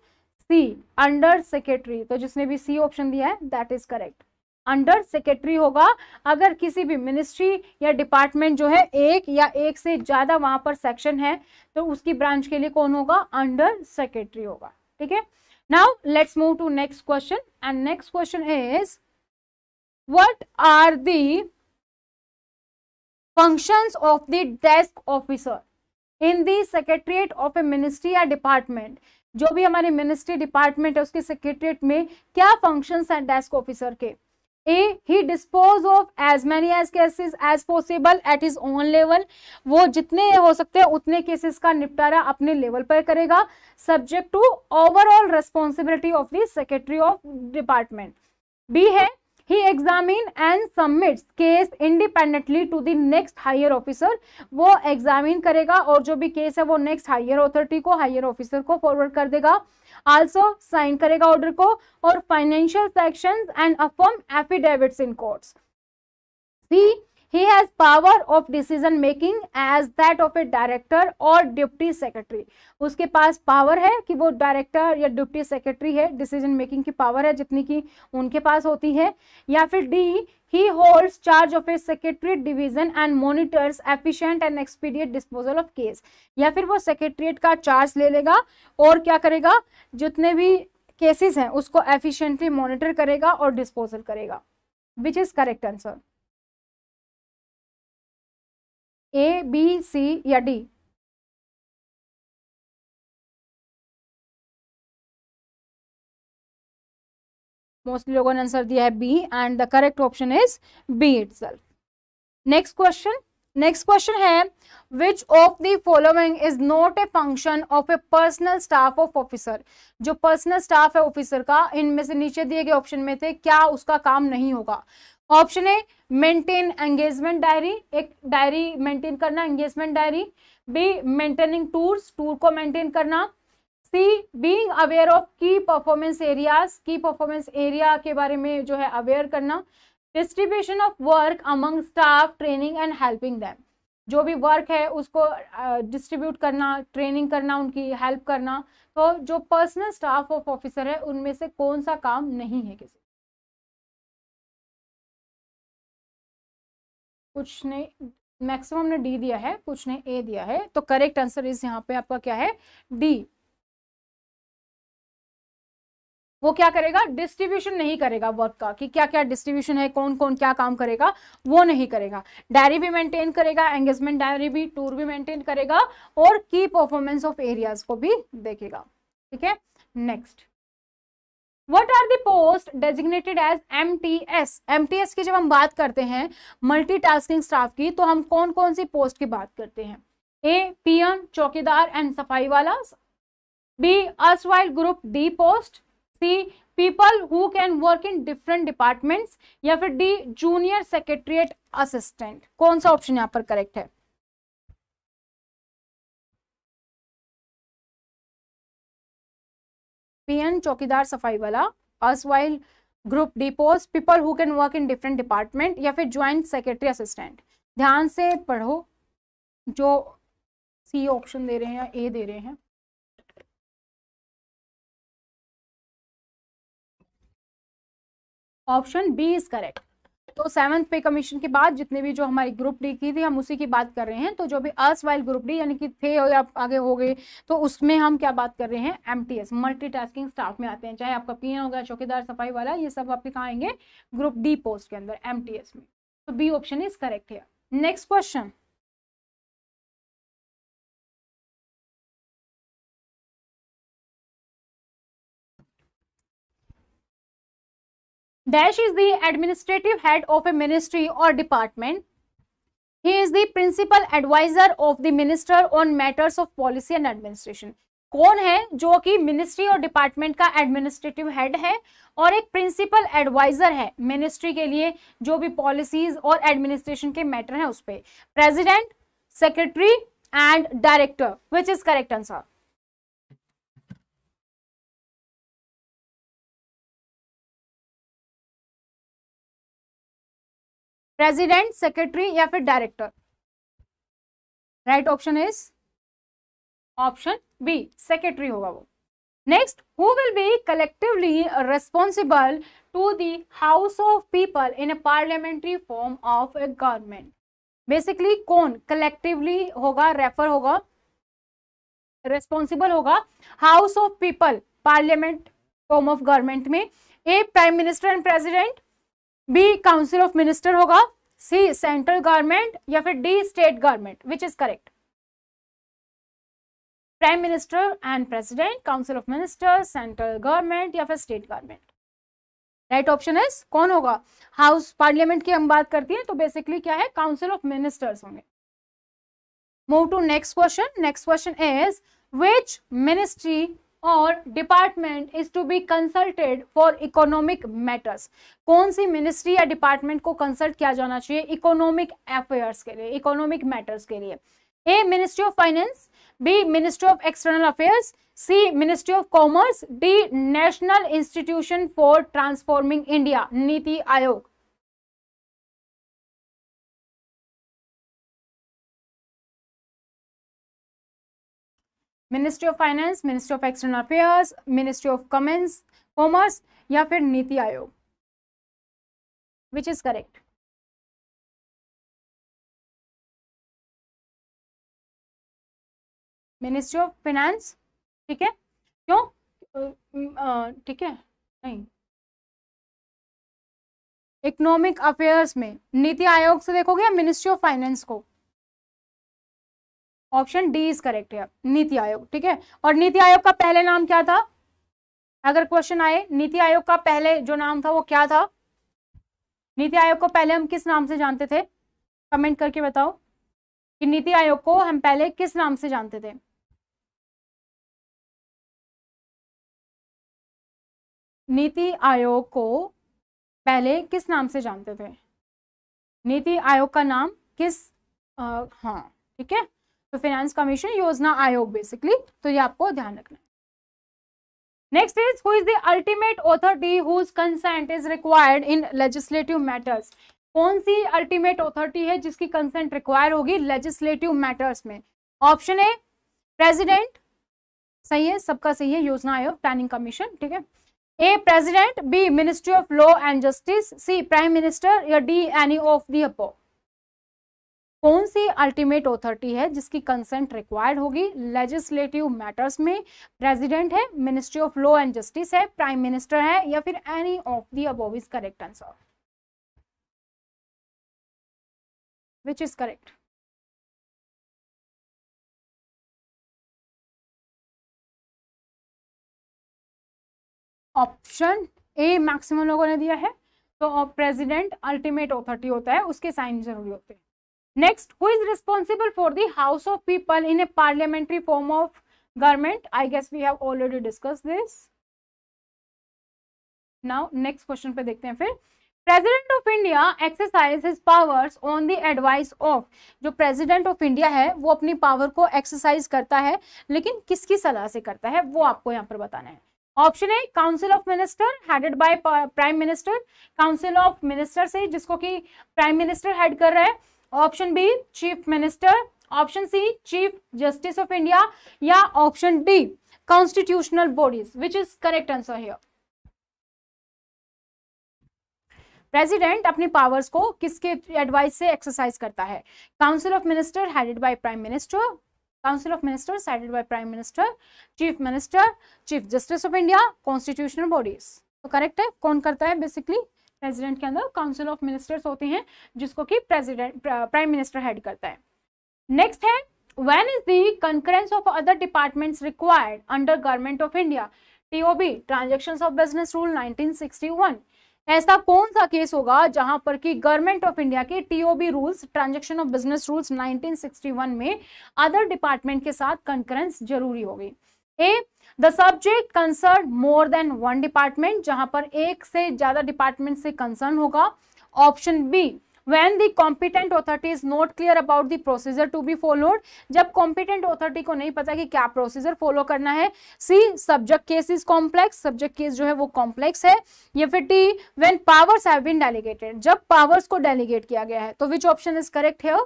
C, under secretary. तो जिसने भी सी ऑप्शन दिया है that is correct, under secretary होगा। अगर किसी भी मिनिस्ट्री या डिपार्टमेंट जो है एक या एक से ज्यादा वहां पर सेक्शन है तो उसकी ब्रांच के लिए कौन होगा, अंडर सेक्रेटरी होगा। ठीक है, now let's move to next question, and next question is what are the functions of the desk officer in the secretariat of a ministry या डिपार्टमेंट। जो भी हमारे मिनिस्ट्री डिपार्टमेंट है उसके सेक्रेटरीट में क्या फंक्शंस हैं डेस्क ऑफिसर के। A, he dispose of as many as cases as possible at his own level, वो जितने हो सकते हैं उतने केसेस का निपटारा अपने लेवल पर करेगा, subject to overall responsibility of the secretary of department. B है he examine and submits case independently to the next higher officer, वो एग्जामिन करेगा और जो भी केस है वो नेक्स्ट हायर अथॉरिटी को, हायर ऑफिसर को फॉरवर्ड कर देगा। आल्सो साइन करेगा ऑर्डर को, और financial sections and affirm affidavits in courts. C, he has power of decision making as that of a director और डिप्टी सेक्रेटरी। उसके पास पावर है कि वो डायरेक्टर या डिप्टी सेक्रेटरी है, डिसीजन मेकिंग की पावर है जितनी की उनके पास होती है। या फिर D, he holds charge of a secretariat division and monitors efficient and expedient disposal of case। या फिर वो सेक्रेटरीट का चार्ज ले लेगा और क्या करेगा, जितने भी केसेस हैं उसको एफिशिएंटली मॉनिटर करेगा और डिस्पोजल करेगा। Which is correct answer, A, B, C या डी? मोस्टली लोगों ने आंसर दिया है B and the correct option is B itself. Next question है which of the following is not a function of a personal staff of officer. जो personal staff है officer का, इनमें से नीचे दिए गए ऑप्शन में थे क्या उसका काम नहीं होगा? Option A, maintain engagement diary, एक डायरी मेंटेन करना, engagement diary. B, maintaining tours, tour को मेंटेन करना। C, being aware of key performance areas, key performance area के बारे में जो है अवेयर करना। Distribution of work among staff, training and helping them, जो भी वर्क है उसको डिस्ट्रीब्यूट करना, ट्रेनिंग करना, उनकी हेल्प करना। तो जो पर्सनल स्टाफ ऑफ ऑफिसर है उनमें से कौन सा काम नहीं है किसी? कुछ ने मैक्सिमम ने डी दिया है, कुछ ने ए दिया है, तो करेक्ट आंसर इस यहाँ पे आपका क्या है, डी। वो क्या करेगा, डिस्ट्रीब्यूशन नहीं करेगा वर्क का, कि क्या क्या डिस्ट्रीब्यूशन है, कौन कौन क्या काम करेगा, वो नहीं करेगा। डायरी भी मेंटेन करेगा, एंगेजमेंट डायरी भी, टूर भी मेंटेन करेगा और की परफॉर्मेंस ऑफ एरियाज को भी देखेगा। ठीक है, next, what are the post designated as MTS? MTS की जब हम बात करते हैं मल्टीटास्किंग स्टाफ की, तो हम कौन कौन सी पोस्ट की बात करते हैं? ए, पियन, चौकीदार एंड सफाई वाला। B, erstwhile group D post. C, people who can work in different departments. या फिर डी, जूनियर सेक्रेटरीट असिस्टेंट। कौन सा ऑप्शन यहाँ पर करेक्ट है? पियन, चौकीदार, सफाई वाला, erstwhile group D post, people who can work in different department, या फिर ज्वाइंट सेक्रेटरी असिस्टेंट। ध्यान से पढ़ो, जो सी ऑप्शन दे रहे हैं या ए दे रहे हैं। Option B is correct. तो 7th पे कमीशन के बाद जितने भी जो हमारी ग्रुप डी की थी हम उसी की बात कर रहे हैं। तो जो भी अर्सवाइल ग्रुप डी यानी कि थे या आगे हो गए, तो उसमें हम क्या बात कर रहे हैं, एमटीएस, मल्टीटास्किंग स्टाफ में आते हैं। चाहे आपका पीएन हो गया, चौकीदार, सफाई वाला, ये सब आपके कहाँ आएंगे, ग्रुप डी पोस्ट के अंदर, एमटीएस में। तो बी ऑप्शन इज करेक्ट है। Next question, Dash is the administrative head of a ministry or department. He is the principal advisor of the minister on matters of policy and administration. कौन है जो कि ministry और department का administrative head है और एक प्रिंसिपल एडवाइजर है मिनिस्ट्री के लिए, जो भी पॉलिसीज और एडमिनिस्ट्रेशन के मैटर हैं उस पे? President, secretary and director. Which is correct answer? President, secretary या फिर director? Right option is option B, secretary होगा वो। Next, who will be collectively responsible to the house of people in a parliamentary form of a government? Basically कौन collectively होगा, refer होगा, responsible होगा house of people parliament form of government में? A, prime minister and president. B, council of minister होगा। सी, central government. या फिर D, state government. Which is correct? Prime minister and president, council of minister, central government या फिर state government? Right option is कौन होगा? House parliament की हम बात करती हैं तो बेसिकली क्या है, काउंसिल ऑफ मिनिस्टर्स होंगे। Move to next question. Next question is which ministry और department is to be consulted for economic matters? कौन सी मिनिस्ट्री या डिपार्टमेंट को कंसल्ट किया जाना चाहिए इकोनॉमिक अफेयर्स के लिए, इकोनॉमिक मैटर्स के लिए? A, ministry of finance. B, ministry of external affairs. C, ministry of commerce. D, national institution for transforming India, NITI Aayog. Ministry of finance, ministry of external affairs, ministry of commerce या फिर NITI Aayog? Which is correct? Ministry of finance, ठीक है, क्यों? ठीक है, नहीं, economic affairs में नीति आयोग से देखोगे या मिनिस्ट्री ऑफ फाइनेंस को? ऑप्शन डी इज करेक्ट है, नीति आयोग, ठीक है। और नीति आयोग का पहले नाम क्या था? अगर क्वेश्चन आए नीति आयोग का पहले जो नाम था वो क्या था? नीति आयोग को पहले हम किस नाम से जानते थे? कमेंट करके बताओ कि नीति आयोग को हम पहले किस नाम से जानते थे? नीति आयोग को पहले किस नाम से जानते थे? नीति आयोग का नाम किस हाँ, ठीक है, तो फाइनेंस कमीशन योजना आयोग बेसिकली, तो ये आपको ध्यान रखना है। Next is who is the ultimate authority whose consent is required in legislative matters? कौन सी अल्टीमेट अथॉरिटी है जिसकी कंसेंट रिक्वायर होगी लेजिस्लेटिव मैटर्स में? ऑप्शन ए प्रेसिडेंट, सही है, सबका सही है, योजना आयोग, प्लानिंग कमीशन, ठीक है। A president, B ministry of law and justice, C prime minister या D any of the above? कौन सी अल्टीमेट अथॉरिटी है जिसकी कंसेंट रिक्वायर्ड होगी लेजिस्लेटिव मैटर्स में? प्रेसिडेंट है, ministry of law and justice है, प्राइम मिनिस्टर है या फिर any of the above is correct answer? Which is correct? Option A maximum लोगों ने दिया है, तो प्रेसिडेंट अल्टीमेट अथॉरिटी होता है, उसके साइन जरूरी होते हैं। Next, who is responsible for the House of People in a parliamentary form of government? I guess we have already discussed this. Now, next question पे देखते हैं फिर। President of India exercise his powers on the advice of, जो President of India है वो अपनी power को exercise करता है, लेकिन किसकी सलाह से करता है वो आपको यहाँ पर बताना है। Option A council of minister headed by prime minister, council of minister से जिसको कि प्राइम मिनिस्टर हेड कर रहा है। Option B chief minister, option C chief justice of India या option D constitutional bodies? Which is correct answer here? President अपनी powers को किसके एडवाइस से एक्सरसाइज करता है? Council of minister headed by prime minister, council of ministers headed by prime minister, chief minister, chief justice of India, constitutional bodies? तो correct है, कौन करता है? बेसिकली प्रेसिडेंट के अंदर काउंसिल ऑफ मिनिस्टर्स होते हैं जिसको कि प्रेसिडेंट प्राइम मिनिस्टर हेड करता है। नेक्स्ट है when is the concurrence of other departments required under government of India? TOB transactions of business rule 1961। ऐसा कौन सा केस होगा जहां पर कि गवर्नमेंट ऑफ इंडिया के TOB rules, transaction of business rules 1961 में अदर डिपार्टमेंट के साथ कंकरेंस जरूरी होगी? A the subject concern more than one department, जहां पर एक से ज्यादा डिपार्टमेंट से कंसर्न होगा। Option B when the competent authority is not clear about the procedure to be followed, जब कॉम्पिटेंट अथॉरिटी को नहीं पता कि क्या प्रोसीजर फॉलो करना है। C subject case is complex, subject case जो है वो कॉम्प्लेक्स है। या फिर D when powers have been delegated, जब पावर्स को डेलीगेट किया गया है। तो which option is correct here?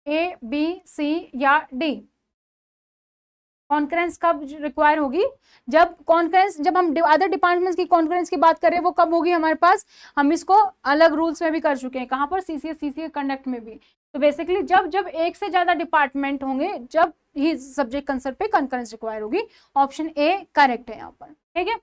A, B, C या डी? कॉन्करेंस कब रिक्वायर होगी? जब कॉन्करेंस, जब हम अदर डिपार्टमेंट्स की कॉन्करेंस की बात करें वो कब होगी हमारे पास? हम इसको अलग रूल्स में भी कर चुके हैं, कहां पर? सीसीए कंडक्ट में भी। तो बेसिकली जब जब एक से ज्यादा डिपार्टमेंट होंगे जब ही सब्जेक्ट कंसर्न पे कॉन्करेंस रिक्वायर होगी। ऑप्शन ए करेक्ट है यहाँ पर, ठीक है।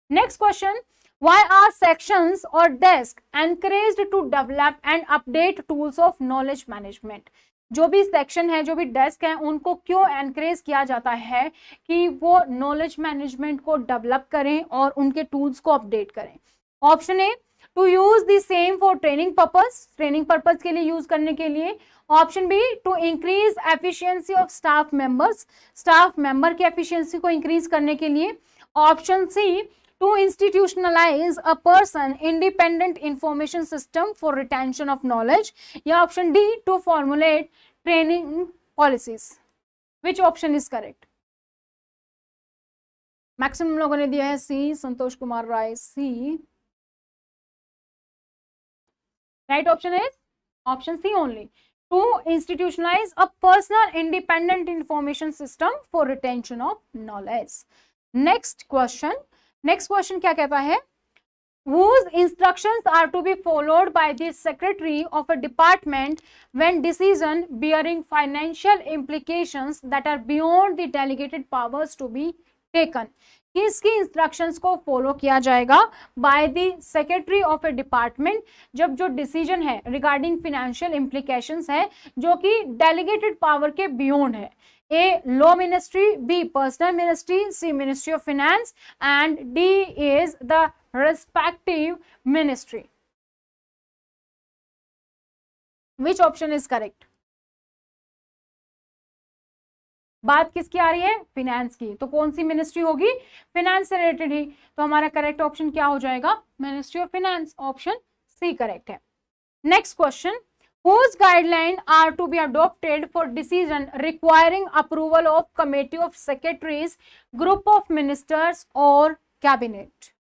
Next question, why are sections और desk encouraged to develop and update tools of knowledge management? जो भी सेक्शन है, जो भी डेस्क है, उनको क्यों एनकरेज किया जाता है कि वो नॉलेज मैनेजमेंट को डेवलप करें और उनके टूल्स को अपडेट करें? Option A to use the same for training purpose, training purpose के लिए यूज करने के लिए। Option B to increase efficiency of staff members, staff member की एफिशिएंसी को इंक्रीज करने के लिए। Option C to institutionalize a person independent information system for retention of knowledge, या option D to formulate training policies? which option is correct? Maximum लोगों ने दिया है C, Santosh Kumar Rai C. Right option is option C only, to institutionalize a personal independent information system for retention of knowledge. Next question क्या कहता है? Whose instructions are to be followed by the secretary of a department when decision bearing financial implications that are beyond the delegated powers to be taken? किसकी instructions को follow किया जाएगा by the secretary of A department जब जो decision है regarding financial implications है जो कि डेलीगेटेड पावर के बियॉन्ड है? A law ministry, B personnel ministry, C ministry of finance and D is the respective ministry. Which option is correct? बात किसकी आ रही है? फाइनेंस की। तो कौन सी मिनिस्ट्री होगी? फाइनेंस से रिलेटेड ही। तो हमारा करेक्ट ऑप्शन क्या हो जाएगा? Ministry of finance, option C correct है। Next question, whose guidelines are to be adopted for decision requiring approval of committee of secretaries, group of ministers or cabinet?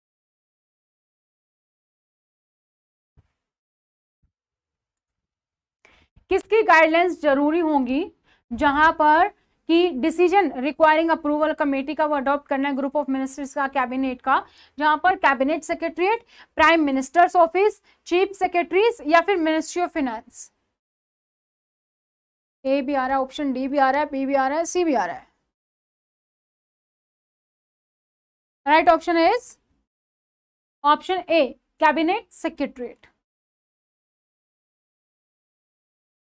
किसकी guidelines जरूरी होंगी जहां पर कि डिसीजन रिक्वायरिंग अप्रूवल कमेटी का वो adopt करना है, ग्रुप ऑफ मिनिस्टर्स का, कैबिनेट का, जहां पर cabinet secretariat, prime minister's office, chief secretaries या फिर मिनिस्ट्री ऑफ फाइनेंस? ए भी आ रहा है ऑप्शन, डी भी आ रहा है, बी भी आ रहा है, सी भी आ रहा है। Right option is option A, cabinet secretariat.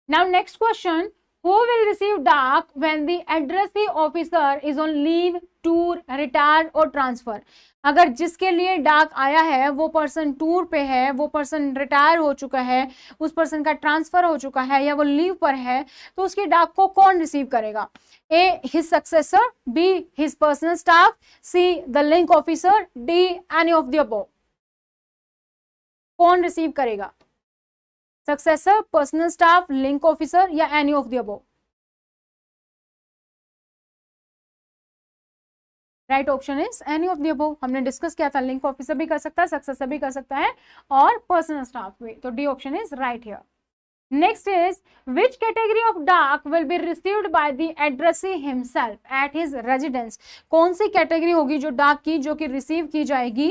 Now next question, who will receive DAC when the addressee officer is on leave, tour, retire or transfer? अगर जिसके लिए डाक आया है वो पर्सन टूर पे है, वो पर्सन रिटायर हो चुका है, उस पर्सन का ट्रांसफर हो चुका है या वो लीव पर है, तो उसकी डाक को कौन रिसीव करेगा? A his successor, B his personal staff, C the link officer, D any of the above. कौन रिसीव करेगा? Successor, personal staff, link officer या any of the above? Right option is any of the above. हमने discuss किया था link officer भी कर सकता है, सक्सेसर भी कर सकता है और पर्सनल स्टाफ भी। तो D option is right here. Next is which category of dak will be received by the addressee himself at his residence? कौन सी कैटेगरी होगी जो डाक की जो कि रिसीव की जाएगी,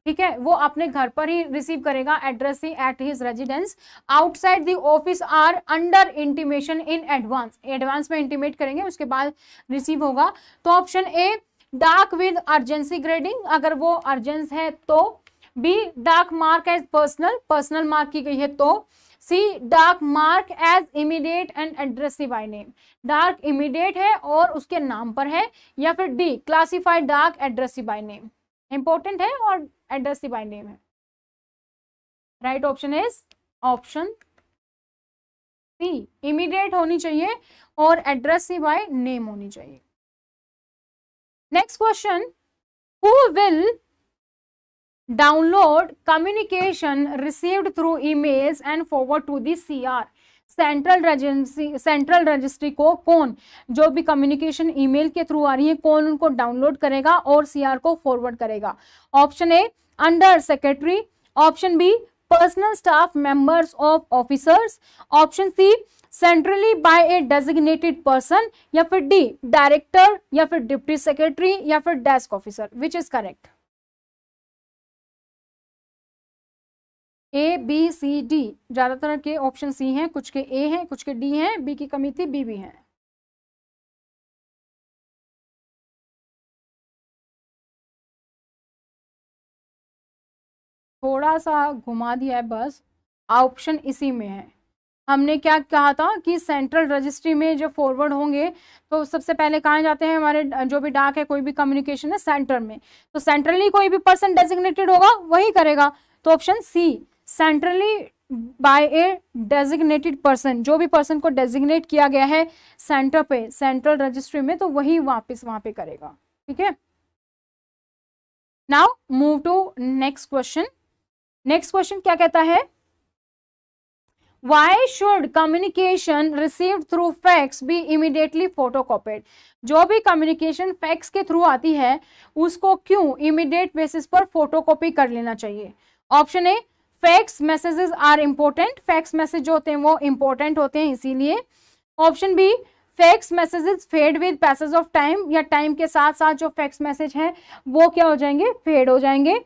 ठीक है, वो अपने घर पर ही रिसीव करेगा, addressee at his residence, outside the office or under intimation in advance, advance में इंटीमेट करेंगे उसके बाद रिसीव होगा। तो ऑप्शन ए डाक विद अर्जेंसी ग्रेडिंग, अगर वो अर्जेंस है तो, B dak mark as personal, personal mark की गई है तो, C dak mark as immediate and addressee by name, डाक इमीडिएट है और उसके नाम पर है, या फिर D classified dak addressee by name, important है और एड्रेसी बाय नेम है। Right option is option C, immediate होनी चाहिए और एड्रेसी बाय नेम होनी चाहिए। Next question, who will download communication received through emails and forward to the CR? Central registry को कौन, जो भी कम्युनिकेशन ईमेल के थ्रू आ रही है, कौन उनको डाउनलोड करेगा और CR को फॉरवर्ड करेगा? Option A under secretary, option B personal staff members of officers, option C centrally by a designated person, या फिर डी डायरेक्टर या फिर डिप्टी सेक्रेटरी या फिर desk officer. Which is correct? A B C D, ज्यादातर के option C हैं, कुछ के ए हैं, कुछ के डी हैं, बी की कमी थी, बी भी है। थोड़ा सा घुमा दिया है बस, ऑप्शन इसी में है। हमने क्या कहा था कि सेंट्रल रजिस्ट्री में जो फॉरवर्ड होंगे तो सबसे पहले कहाँ जाते हैं हमारे जो भी डाक है, कोई भी कम्युनिकेशन है सेंटर में, तो सेंट्रली कोई भी पर्सन डेजिग्नेटेड होगा वही करेगा। तो option C centrally by a designated person, जो भी पर्सन को डेजिग्नेट किया गया है सेंटर पे, सेंट्रल रजिस्ट्री में, तो वही वापस वहां पे करेगा। ठीक है, now move to next question. Next question क्या कहता है? Why should communication received through fax be immediately photocopied? जो भी कम्युनिकेशन फैक्स के थ्रू आती है उसको क्यों इमीडिएट बेसिस पर फोटोकॉपी कर लेना चाहिए? Option A fax messages are important, fax message जो होते हैं वो इंपॉर्टेंट होते हैं इसीलिए। Option B, fax messages fade with passage of time, या टाइम के साथ साथ जो फैक्स मैसेज हैं वो क्या हो जाएंगे, फेड हो जाएंगे।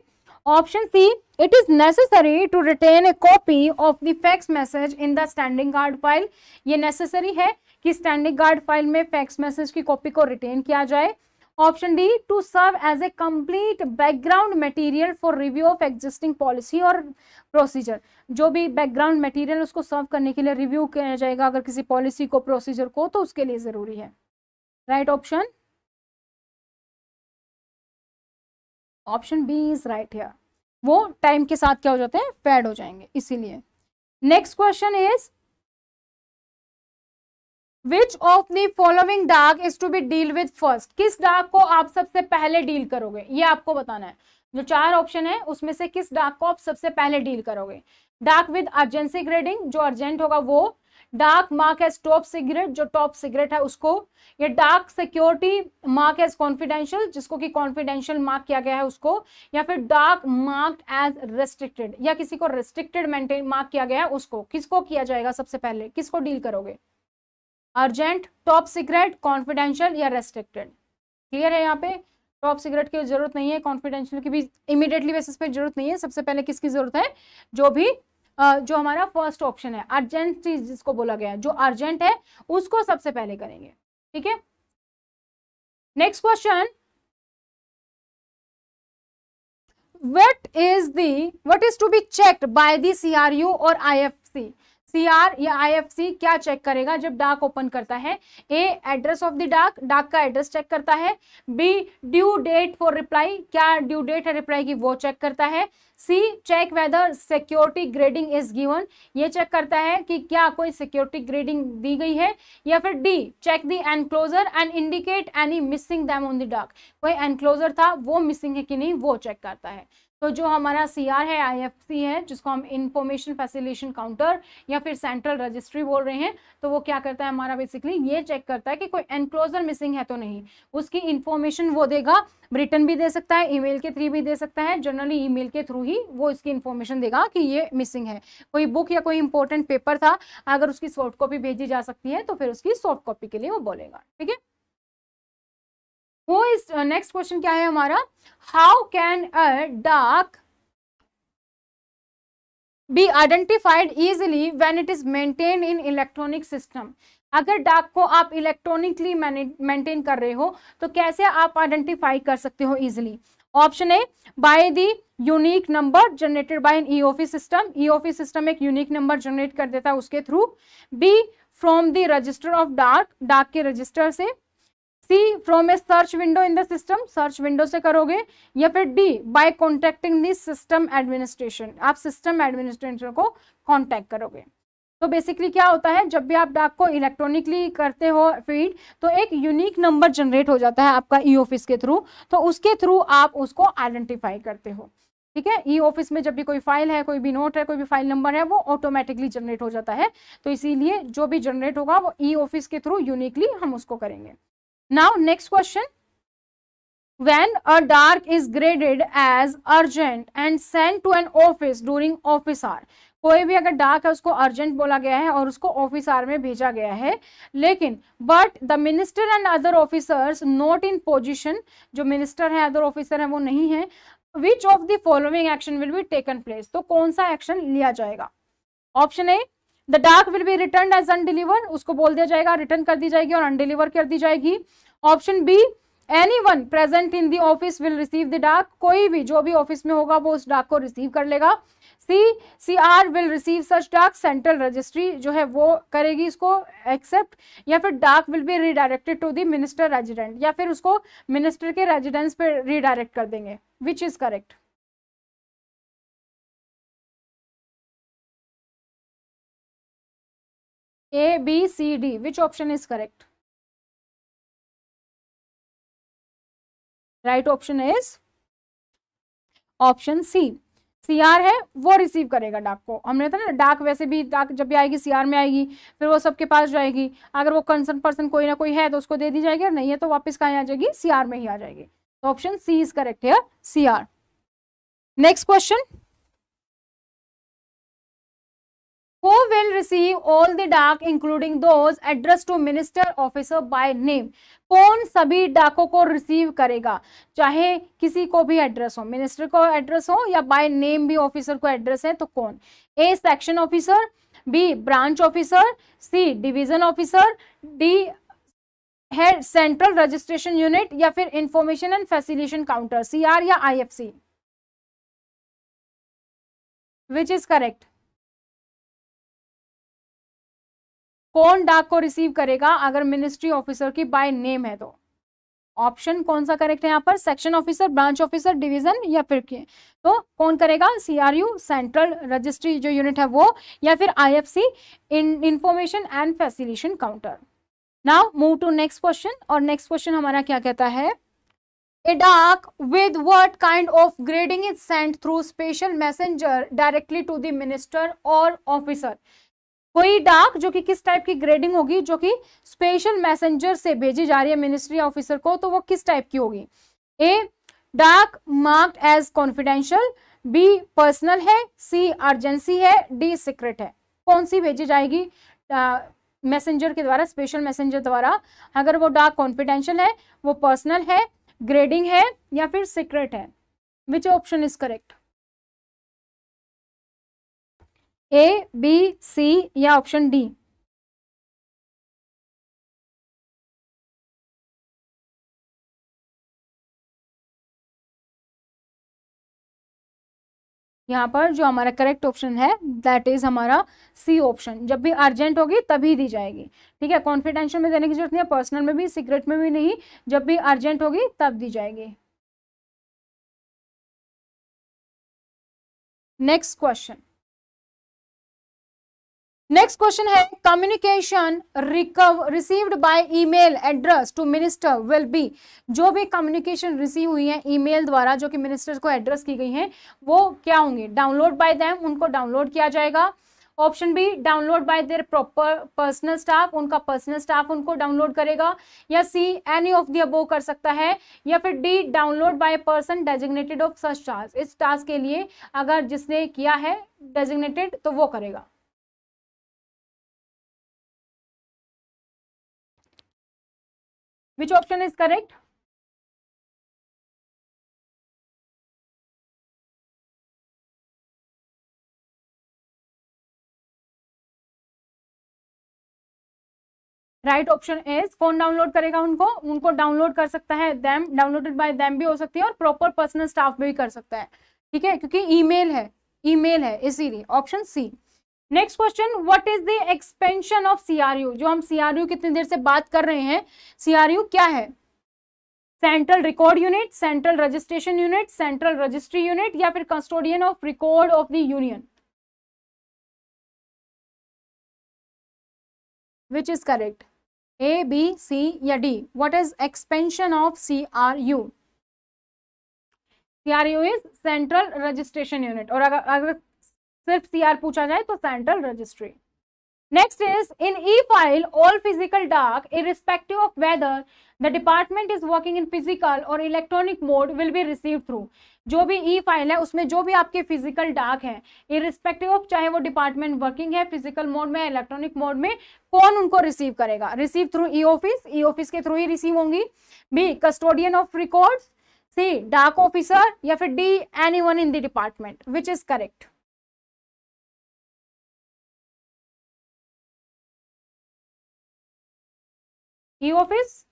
Option C, it is necessary to retain a copy of the fax message in the standing guard file, ये नेसेसरी है कि स्टैंडिंग गार्ड फाइल में फैक्स मैसेज की कॉपी को रिटेन किया जाए। Option D, to serve as a complete background material for review of existing policy और procedure, जो भी बैकग्राउंड मटेरियल उसको सर्व करने के लिए रिव्यू किया जाएगा अगर किसी पॉलिसी को, प्रोसीजर को, तो उसके लिए जरूरी है। Right option, option B is right here, वो टाइम के साथ क्या हो जाते हैं, फेड हो जाएंगे इसीलिए। Next question is, which of the following dak is to be deal with first, किस डाक को आप सबसे पहले डील करोगे, ये आपको बताना है। जो 4 ऑप्शन है उसमें से किस डाक को आप सबसे पहले डील करोगे। डाक विद अर्जेंसी ग्रेडिंग, जो अर्जेंट होगा वो। डाक मार्क एज टॉप सीक्रेट, जो टॉप सीक्रेट है उसको। या डाक सिक्योरिटी मार्क एज कॉन्फिडेंशियल, जिसको कि कॉन्फिडेंशियल मार्क किया गया है उसको। या फिर डाक मार्क्ड एज रेस्ट्रिक्टेड, या किसी को रेस्ट्रिक्टेड मेंटेन मार्क किया गया है उसको, किसको किया जाएगा सबसे पहले, किसको डील करोगे। अर्जेंट, टॉप सीक्रेट, कॉन्फिडेंशियल या रेस्ट्रिक्टेड। क्लियर है यहाँ पे, टॉप सीक्रेट की जरूरत नहीं है, कॉन्फिडेंशियल की भी इमीडिएटली बेसिस पे जरूरत नहीं है। सबसे पहले किसकी जरूरत है, जो भी जो हमारा फर्स्ट ऑप्शन है, अर्जेंट चीज जिसको बोला गया है, जो अर्जेंट है उसको सबसे पहले करेंगे। ठीक है, next question, what is to be checked by the CRU और IFC। CR या IFC क्या चेक करेगा जब डाक ओपन करता है। ए, एड्रेस ऑफ द डाक, डाक का एड्रेस चेक करता है। B, due date for reply, क्या ड्यू डेट है रिप्लाई की वो चेक करता है। C, check whether security grading is given, ये चेक करता है कि क्या कोई सिक्योरिटी ग्रेडिंग दी गई है। या फिर D, check the enclosure and indicate any missing them on the dak, कोई एनक्लोजर था वो मिसिंग है कि नहीं वो चेक करता है। तो जो हमारा CR है, IFC है, जिसको हम इंफॉर्मेशन फैसिलिटेशन काउंटर या फिर सेंट्रल रजिस्ट्री बोल रहे हैं, तो वो क्या करता है हमारा, बेसिकली ये चेक करता है कि कोई एनक्लोजर मिसिंग है तो नहीं। उसकी इंफॉर्मेशन वो देगा, रिटर्न भी दे सकता है, ईमेल के थ्रू भी दे सकता है, जनरली ईमेल के थ्रू ही वो इसकी इंफॉर्मेशन देगा कि ये मिसिंग है। कोई बुक या कोई इंपॉर्टेंट पेपर था, अगर उसकी सॉफ्ट कॉपी भेजी जा सकती है तो फिर उसकी सॉफ्ट कॉपी के लिए वो बोलेगा। ठीक है, वो इस नेक्स्ट क्वेश्चन क्या है हमारा, हाउ कैन अ डाक be identified easily when it is maintained in electronic system. अगर डाक को आप इलेक्ट्रॉनिकली मेंटेन कर रहे हो तो कैसे आप आइडेंटिफाई कर सकते हो easily. Option A, by the unique number generated by an e office system, e office system एक यूनिक नंबर जनरेट कर देता है उसके through. B, from the register of dak, डाक के रजिस्टर से। C, from a search window in the system, search window से करोगे। या फिर D, by contacting the system administration, आप सिस्टम एडमिनिस्ट्रेटर को कॉन्टेक्ट करोगे। तो बेसिकली क्या होता है, जब भी आप डाक को इलेक्ट्रॉनिकली करते हो फीड, तो एक यूनिक नंबर जनरेट हो जाता है आपका ई ऑफिस के थ्रू, तो उसके थ्रू आप उसको आइडेंटिफाई करते हो। ठीक है, ई ऑफिस में जब भी कोई फाइल है, कोई भी नोट है, कोई भी फाइल नंबर है, वो ऑटोमेटिकली जनरेट हो जाता है। तो इसीलिए जो भी जनरेट होगा वो ई ऑफिस के थ्रू यूनिकली हम उसको करेंगे। Now next question, when a DARK is graded as urgent and sent to an office during office hour, कोई भी अगर डाक है उसको अर्जेंट बोला गया है और उसको ऑफिस आवर में भेजा गया है, लेकिन but the minister and other officers not in position, जो मिनिस्टर है अदर ऑफिसर है वो नहीं है, which of the following action will be taken place, तो कौन सा एक्शन लिया जाएगा। Option A, the dak will be return as undelivered, उसको बोल दिया जाएगा रिटर्न कर दी जाएगी और अनडिलीवर कर दी जाएगी। Option B, anyone present in the office will receive the dak, कोई भी जो भी ऑफिस में होगा वो उस डाक को रिसीव कर लेगा। सी, CR विल रिसीव सच डाक, सेंट्रल रजिस्ट्री जो है वो करेगी इसको एक्सेप्ट। या फिर dak will be redirected to the minister resident, या फिर उसको मिनिस्टर के रेजिडेंस पे रिडायरेक्ट कर देंगे। विच is correct. A, B, C, D, which option is correct? Right option is option C. CR है वो रिसीव करेगा डाक को, हमने था ना, डाक वैसे भी डाक जब भी आएगी CR में आएगी, फिर वो सबके पास जाएगी, अगर वो कंसर्न पर्सन कोई ना कोई है तो उसको दे दी जाएगी, और नहीं है तो वापस कहाँ आ जाएगी, CR में ही आ जाएगी। तो ऑप्शन सी इज करेक्ट है, CR। Next question, receive all the डाक including those addressed to minister officer by name. कौन सभी डाकों को रिसीव करेगा, चाहे किसी को भी एड्रेस हो, मिनिस्टर को एड्रेस हो या बाय नेम भी ऑफिसर को एड्रेस है तो कौन? A section officer, B branch officer, C division officer, D head central registration unit या फिर information and facilitation counter, CRU या आईएफसी. Which is correct? कौन डाक को रिसीव करेगा अगर मिनिस्ट्री ऑफिसर की बाय नेम है तो? ऑप्शन कौन सा करेक्ट है यहाँ पर? Section officer, branch officer, division या फिर क्या? तो कौन करेगा? सीआरयू सेंट्रल रजिस्ट्री जो यूनिट है वो, या फिर IFC information and facilitation counter. Now move to next question. और नेक्स्ट क्वेश्चन हमारा क्या कहता है? A डाक with what kind of grading is sent through special messenger directly to the minister or officer. कोई डाक जो कि किस टाइप की ग्रेडिंग होगी, जो कि स्पेशल मैसेंजर से भेजी जा रही है मिनिस्ट्री ऑफिसर को, तो वो किस टाइप की होगी? A dak marked as confidential, B personal है, सी अर्जेंसी है, डी सीक्रेट है. कौन सी भेजी जाएगी मैसेंजर के द्वारा, स्पेशल मैसेंजर द्वारा? अगर वो डाक कॉन्फिडेंशियल है, वो पर्सनल है, ग्रेडिंग है या फिर सीक्रेट है? Which option is correct? A, B, C या ऑप्शन डी? यहाँ पर जो हमारा करेक्ट ऑप्शन है दैट इज हमारा सी ऑप्शन. जब भी अर्जेंट होगी तभी दी जाएगी. ठीक है, कॉन्फिडेंशियल में देने की जरूरत नहीं है, पर्सनल में भी, सीक्रेट में भी नहीं, जब भी अर्जेंट होगी तब दी जाएगी. Next question. नेक्स्ट क्वेश्चन है communication received by email address to minister will be. जो भी कम्युनिकेशन रिसीव हुई है ईमेल द्वारा जो कि मिनिस्टर को एड्रेस की गई हैं वो क्या होंगे? डाउनलोड बाय देम, उनको डाउनलोड किया जाएगा. Option B download by their proper personal staff, उनका पर्सनल स्टाफ उनको डाउनलोड करेगा, या C any of the above कर सकता है, या फिर D download by person designated of such task. इस टास्क के लिए अगर जिसने किया है डेजिग्नेटेड तो वो करेगा. Which option is correct? Right option is कौन डाउनलोड करेगा उनको डाउनलोड कर सकता है देम, डाउनलोडेड बाय देम भी हो सकती है और प्रॉपर पर्सनल स्टाफ भी कर सकता है. ठीक है, क्योंकि ईमेल है इसीलिए option C. Next question, what is the expansion of CRU? जो हम सीआरयू कितनी देर से बात कर रहे हैं, सीआरयू क्या है? Central record unit, central registration unit, central registry unit या फिर custodian of record of the union? Which is correct? A, B, C या D? What is expansion of CRU? CRU is central registration unit, और अगर सिर्फ CR पूछा जाए तो central registry. Next is in e file all physical dak irrespective of whether the department is working in physical और electronic mode will be received through. जो भी ई file है उसमें जो भी आपके फिजिकल डाक है इररिस्पेक्टिव ऑफ चाहे वो डिपार्टमेंट वर्किंग है फिजिकल मोड में, इलेक्ट्रॉनिक मोड में, कौन उनको रिसीव करेगा? रिसीव थ्रू ई ऑफिस के थ्रू ही रिसीव होंगी. बी कस्टोडियन ऑफ रिकॉर्ड्स, सी डाक ऑफिसर या फिर D anyone in the department. Which is correct? E office.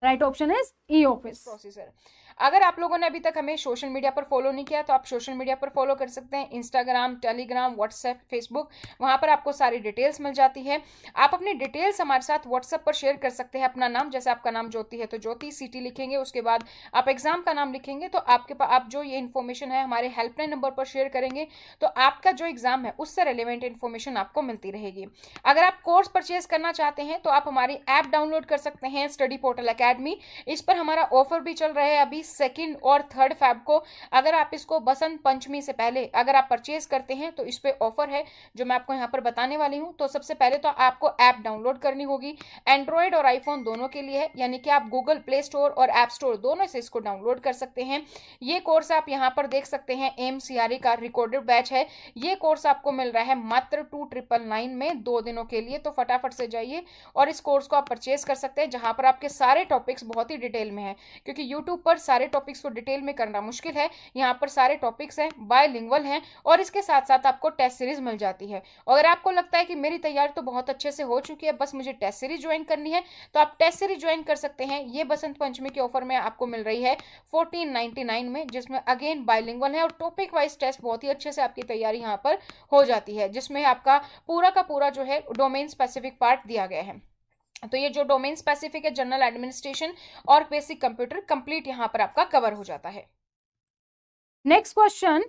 Right option is e office. Procedure. अगर आप लोगों ने अभी तक हमें सोशल मीडिया पर फॉलो नहीं किया तो आप सोशल मीडिया पर फॉलो कर सकते हैं, इंस्टाग्राम, टेलीग्राम, व्हाट्सएप, फेसबुक. वहां पर आपको सारी डिटेल्स मिल जाती है. आप अपनी डिटेल्स हमारे साथ व्हाट्सएप पर शेयर कर सकते हैं. अपना नाम, जैसे आपका नाम ज्योति है तो ज्योति सिटी लिखेंगे, उसके बाद आप एग्जाम का नाम लिखेंगे, तो आपके पास आप जो ये इन्फॉर्मेशन है हमारे हेल्पलाइन नंबर पर शेयर करेंगे तो आपका जो एग्जाम है उससे रिलेवेंट इन्फॉर्मेशन आपको मिलती रहेगी. अगर आप कोर्स परचेज करना चाहते हैं तो आप हमारी ऐप डाउनलोड कर सकते हैं, स्टडी पोर्टल अकेडमी. इस पर हमारा ऑफर भी चल रहा है अभी 2 और 3 फेब को अगर आप इसको बसंत पंचमी से पहले अगर आप परचेज करते हैं तो इस पे ऑफर है जो मैं आपको यहाँ पर बताने वाली हूँ। तो सबसे पहले तो आपको ऐप डाउनलोड करनी होगी, एंड्रॉयड और आईफोन दोनों के लिए है, यानी कि आप गूगल प्ले स्टोर और ऐप स्टोर दोनों से इसको डाउनलोड कर सकते हैं। ये कोर्स आप यहाँ पर देख सकते हैं AIMCRE का रिकॉर्डेड बैच है। ये कोर्स आपको मिल रहा है मात्र 2999 में 2 दिनों के लिए। तो फटाफट से जाइए और इस कोर्स को आप परचेज कर सकते हैं, जहां पर आपके सारे टॉपिक्स बहुत ही डिटेल में है, क्योंकि यूट्यूब पर सारे टॉपिक्स को डिटेल में करना मुश्किल है। यहाँ पर सारे टॉपिक्स हैं, बायलिंगुअल हैं और इसके साथ साथ आपको टेस्ट सीरीज मिल जाती है। अगर आपको लगता है कि मेरी तैयारी तो बहुत अच्छे से हो चुकी है, बस मुझे टेस्ट सीरीज ज्वाइन करनी है, तो आप टेस्ट सीरीज ज्वाइन कर सकते हैं। ये बसंत पंचमी के ऑफर में आपको मिल रही है 1499 में, जिसमें अगेन बायलिंगुअल है और टॉपिक वाइज टेस्ट बहुत ही अच्छे से आपकी तैयारी यहाँ पर हो जाती है, जिसमें आपका पूरा का पूरा जो है डोमेन स्पेसिफिक पार्ट दिया गया है। तो ये जो डोमेन स्पेसिफिक है, जनरल एडमिनिस्ट्रेशन और बेसिक कंप्यूटर कंप्लीट यहाँ पर आपका कवर हो जाता है। Next question,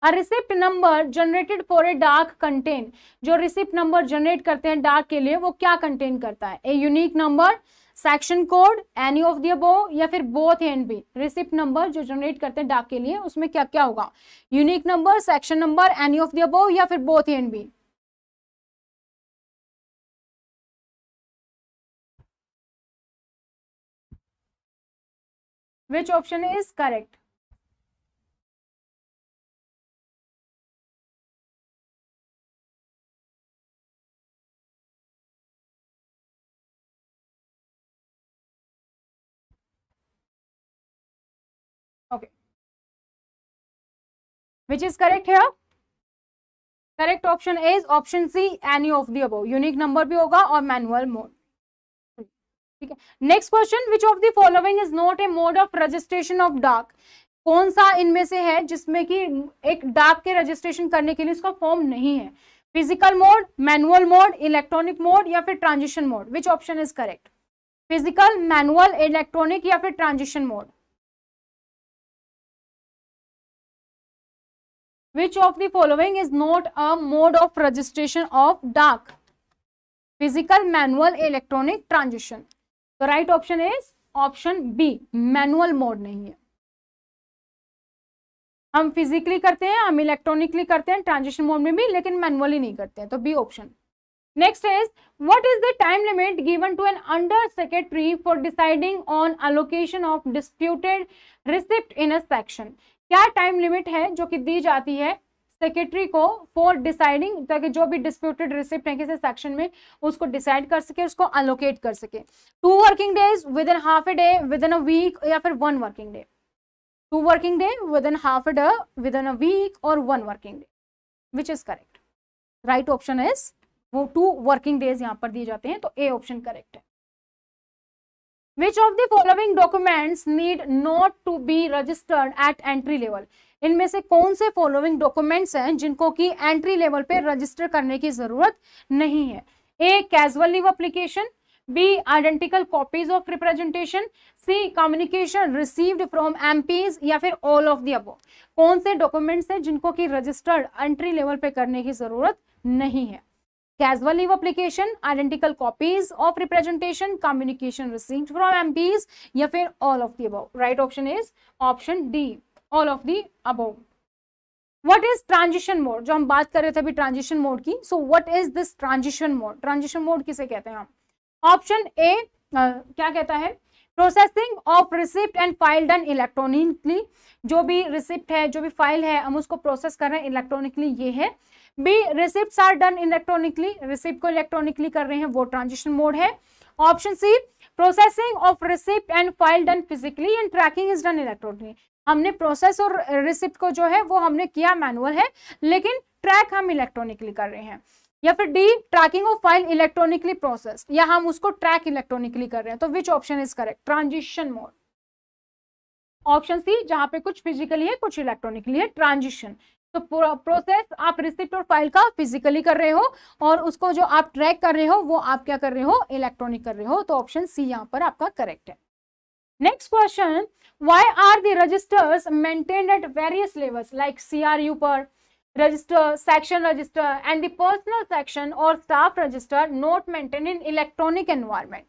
a receipt number generated for a डाक कंटेन, जो रिसिप्ट नंबर जनरेट करते हैं डाक के लिए वो क्या कंटेन करता है? A unique number, section code, any of the above या फिर both A and B. Receipt number जो जनरेट करते हैं डाक के लिए उसमें क्या क्या होगा? Unique number, section number, any of the above या फिर both A and B. Which option is correct? Okay. Which is correct here? Correct option is option C, any of the above. Unique number भी होगा और manual mode. ठीक है। Next question, which of the following is not A mode of registration of डाक। कौन सा इनमें से है जिसमें कि एक डाक के रजिस्ट्रेशन करने के लिए इसका फॉर्म नहीं है? Physical mode, manual mode, electronic mode या फिर transition mode. Which option is correct? Physical, manual, electronic या फिर transition mode. Which of the following is not a mode of registration of DAC? Physical, manual, electronic, transition. The right option is option B, manual mode नहीं है। हम physically करते हैं, हम electronically करते हैं ट्रांजिशन मोड में भी, लेकिन मैनुअली नहीं करते हैं, तो B option. Next is, what is the time limit given to an under secretary for deciding on allocation of disputed receipt in a section. क्या टाइम लिमिट है जो कि दी जाती है सेक्रेटरी को फॉर डिसाइडिंग, ताकि जो भी डिस्प्यूटेड रिसिप्ट है किसी सेक्शन में उसको डिसाइड कर सके, उसको अलोकेट कर सके? 2 working days, within half a day, within a week या फिर 1 working day. 2 working day, within half a day, within a week और 1 working day. Which is correct? Right option is वो 2 working days यहाँ पर दिए जाते हैं, तो ए ऑप्शन करेक्ट है। Which of the following documents need not to be registered at entry level? इनमें से कौन से फॉलोइंग डॉक्यूमेंट्स हैं जिनको कि एंट्री लेवल पे रजिस्टर करने की जरूरत नहीं है? A, casual leave application, B, identical copies of representation, C, communication received from MPs या फिर ऑल ऑफ द अबव। कौन से डॉक्यूमेंट्स हैं जिनको कि रजिस्टर्ड एंट्री लेवल पे करने की जरूरत नहीं है? Casual leave application, identical copies of representation, communication received from MPs या फिर all of the above. Right option is option D, all of the above. What is transition mode? जो हम बात कर रहे थे अभी ट्रांजिशन मोड की, so what is this transition mode? Transition mode किसे कहते हैं हम? ऑप्शन ए क्या कहता है? Processing of receipt and file done electronically. जो भी रिसिप्ट है, जो भी फाइल है, हम उसको प्रोसेस कर रहे हैं इलेक्ट्रॉनिकली, ये है। B, receipts are done electronically, receipt को इलेक्ट्रॉनिकली कर रहे हैं, वो ट्रांजिशन मोड है। Option C, processing of receipt and file done physically and tracking is done electronically. हमने प्रोसेस और रिसिप्ट को जो है वो हमने किया मैनुअल है, लेकिन ट्रैक हम इलेक्ट्रॉनिकली कर रहे हैं। या फिर D, tracking of file electronically process, या हम उसको ट्रैक इलेक्ट्रॉनिकली कर रहे हैं। तो which option is correct? Transition mode. Option C, जहां पे कुछ फिजिकली है कुछ इलेक्ट्रॉनिकली है, ट्रांजिशन। तो प्रोसेस आप रिसिप्ट और फाइल का फिजिकली कर रहे हो और उसको जो आप ट्रैक कर रहे हो वो आप क्या कर रहे हो? इलेक्ट्रॉनिक कर रहे हो। तो ऑप्शन सी यहाँ पर आपका करेक्ट है। Next question, why are the registers maintained at various levels like CRU पर register, section register and the personnel section और staff register not maintained in electronic environment?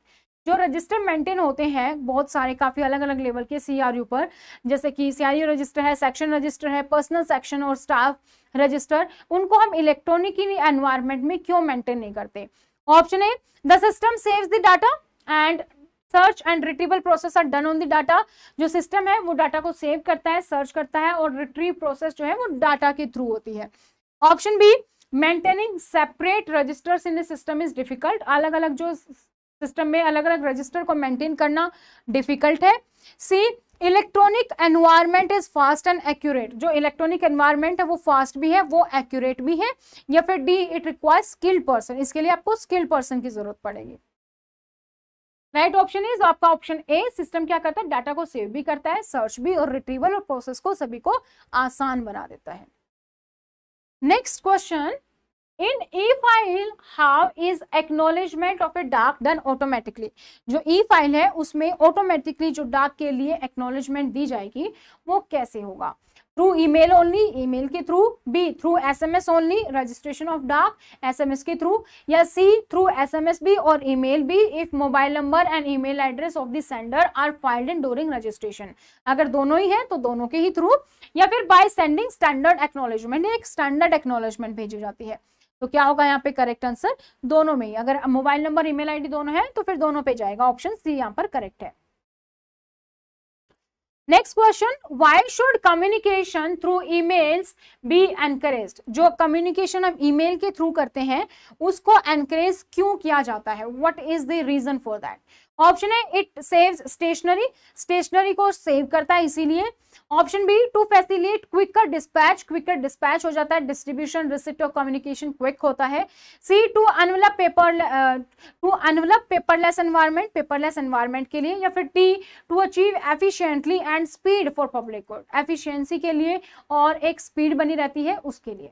जो रजिस्टर मेंटेन होते हैं बहुत सारे काफी अलग अलग लेवल के सीआरयू पर, जैसे कि सीआरयू रजिस्टर है, सेक्शन रजिस्टर है, पर्सनल सेक्शन और स्टाफ रजिस्टर, उनको हम इलेक्ट्रॉनिक एनवायरनमेंट में क्यों मेंटेन नहीं करते? Option A, the system saves the data and search and retrieval process are done on the data. जो सिस्टम है वो डाटा को सेव करता है, सर्च करता है, और रिट्रीव प्रोसेस जो है वो डाटा के थ्रू होती है। Option B, maintaining separate registers in the system is difficult. अलग अलग जो सिस्टम में अलग अलग रजिस्टर को मेंटेन करना डिफिकल्ट है। C, electronic environment is fast and accurate. जो इलेक्ट्रॉनिक एनवायरनमेंट है वो फास्ट भी है, वो एक्यूरेट भी है। या फिर D, it requires skilled person. इसके लिए आपको स्किल्ड पर्सन की जरूरत पड़ेगी। राइट ऑप्शन इज आपका ऑप्शन ए, सिस्टम क्या करता है, डाटा को सेव भी करता है, सर्च भी और रिट्रीवल और प्रोसेस को सभी को आसान बना देता है। Next question, in e file how is acknowledgement of a dak done automatically. जो ई फाइल है उसमें ऑटोमेटिकली जो डाक के लिए एक्नॉलेजमेंट दी जाएगी वो कैसे होगा? थ्रू ईमेल ओनली, ईमेल के through. B, through SMS only, registration of dak SMS के थ्रू। या सी, थ्रू एसएमएस भी और ईमेल भी if mobile number and email address of the sender are filed in during registration. अगर दोनों ही है तो दोनों के ही थ्रू। या फिर बाय सेंडिंग स्टैंडर्ड एक्नॉलेजमेंट, एक स्टैंडर्ड एक्नॉलेजमेंट भेजी जाती है। तो क्या होगा यहाँ पे करेक्ट आंसर? दोनों में ही। अगर मोबाइल नंबर ईमेल आईडी दोनों है तो फिर दोनों पे जाएगा। ऑप्शन सी यहाँ पर करेक्ट है। Next question, why should communication through emails be encouraged. जो कम्युनिकेशन हम ईमेल के थ्रू करते हैं उसको एनकरेज क्यों किया जाता है? What is the reason for that? Option है, इट सेव्स स्टेशनरी, स्टेशनरी को सेव करता है इसीलिए। Option B, to facilitate quicker dispatch, quicker dispatch हो जाता है, डिस्ट्रीब्यूशन रिसिप्ट और कम्युनिकेशन क्विक होता है। C, to envelope paperless environment, paperless environment के लिए। या फिर D, to achieve efficiently and speed for public good, efficiency के लिए और एक स्पीड बनी रहती है उसके लिए।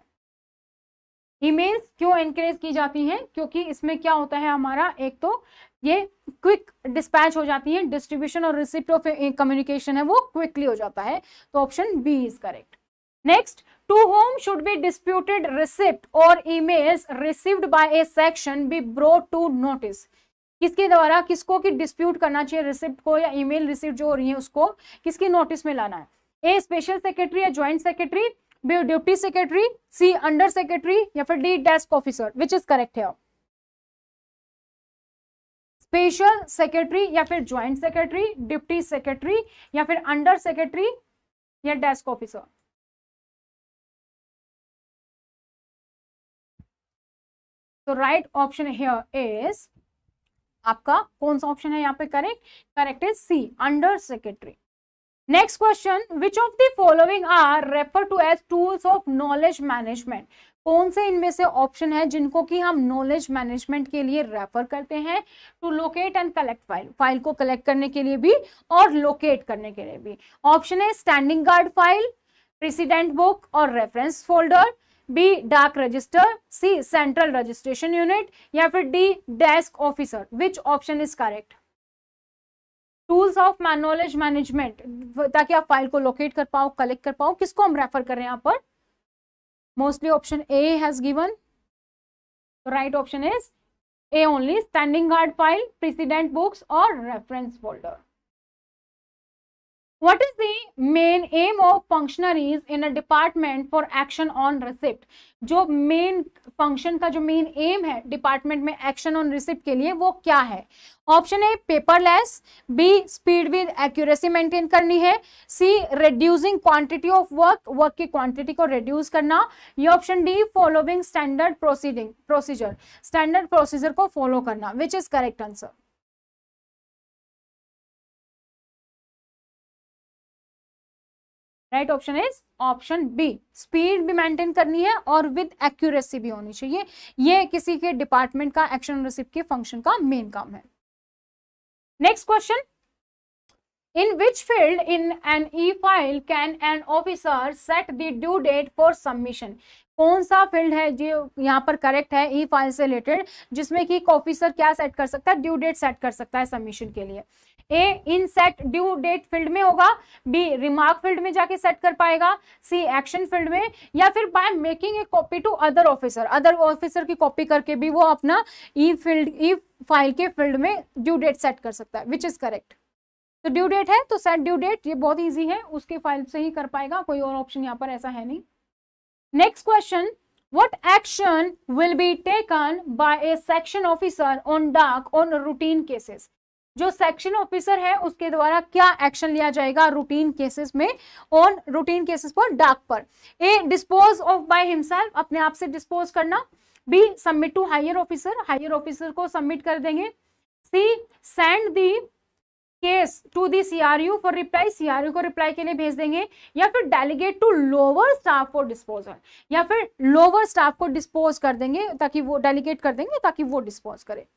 ईमेल्स क्यों एनकरेज की जाती हैं? क्योंकि इसमें क्या होता है हमारा, एक तो ये क्विक डिस्पैच हो जाती है, डिस्ट्रीब्यूशन और रिसिप्ट ऑफ कम्युनिकेशन है वो क्विकली हो जाता है। तो option B is correct. Next, to whom should be disputed receipt और emails received by a section be brought to notice. किसके द्वारा किसको की डिस्प्यूट करना चाहिए, रिसिप्ट को या ईमेल रिसिप्ट जो हो रही है उसको किसकी नोटिस में लाना है? ए, स्पेशल सेक्रेटरी या joint secretary. B, deputy secretary. C, under secretary. या फिर D, desk officer. Which is correct है? स्पेशल सेक्रेटरी या फिर ज्वाइंट सेक्रेटरी, डिप्टी सेक्रेटरी या फिर अंडर सेक्रेटरी या डेस्क ऑफिसर। तो राइट ऑप्शन हियर इज आपका कौन सा ऑप्शन है यहाँ पे correct? Correct is C, under secretary. Next question, which of the following are refer to as tools of knowledge management. कौन से इनमें से ऑप्शन है जिनको कि हम नॉलेज मैनेजमेंट के लिए रेफर करते हैं? To locate and collect file, file को कलेक्ट करने के लिए भी और लोकेट करने के लिए भी। ऑप्शन है, standing guard file, president book और रेफरेंस फोल्डर। बी, डाक रजिस्टर। सी, सेंट्रल रजिस्ट्रेशन यूनिट। या फिर D, desk officer. Which option is correct? Tools of knowledge management, ताकि आप फाइल को लोकेट कर पाओ, कलेक्ट कर पाओ, किसको हम रेफर कर रहे हैं यहाँ पर? Mostly option A has given. Right option is A only, standing guard file, precedent books और reference folder. What is the main aim of functionaries in a department for action on receipt? जो main function का जो main aim है department में action on receipt के लिए वो क्या है? Option A, paperless. B, speed with accuracy maintain करनी है। C, reducing quantity of work, work की क्वांटिटी को रिड्यूस करना। ये option D, following standard procedure, standard procedure को फॉलो करना। Which is correct answer? Right option is option B, speed भी maintain करनी है और विद एक्यूरेसी भी होनी चाहिए। ये किसी के डिपार्टमेंट का एक्शन रिसिप्ट के फंक्शन का मेन काम है। Next question, in which field in an e file can an officer set the due date for submission? कौन सा फील्ड है जो यहाँ पर करेक्ट है ई फाइल से रिलेटेड जिसमें कि एक ऑफिसर क्या सेट कर सकता है? ड्यू डेट सेट कर सकता है सबमिशन के लिए। A in set due date field में होगा, बी रिमार्क फील्ड में जाके सेट कर पाएगा, सी एक्शन फील्ड में, या फिर by making a copy to other officer की कॉपी करके भी वो अपना ई फाइल के फील्ड में ड्यू डेट सेट कर सकता है, विच इज करेक्ट। तो ड्यू डेट है तो सेट ड्यू डेट, ये बहुत इजी है, उसके फाइल से ही कर पाएगा, कोई और ऑप्शन यहाँ पर ऐसा है नहीं। Next question, what action will be taken by a section officer on DAC on routine cases? जो सेक्शन ऑफिसर है उसके द्वारा क्या एक्शन लिया जाएगा रूटीन केसेस में, ऑन रूटीन केसेस पर, डाक पर। A dispose of by himself, अपने आप से डिस्पोज करना, B submit to higher officer को सबमिट कर देंगे, C send the case to the CRU for reply, CRU को रिप्लाई के लिए भेज देंगे, या फिर delegate to lower staff for disposal, या फिर लोअर स्टाफ को डिस्पोज कर देंगे ताकि वो डेलीगेट कर देंगे ताकि वो डिस्पोज करे।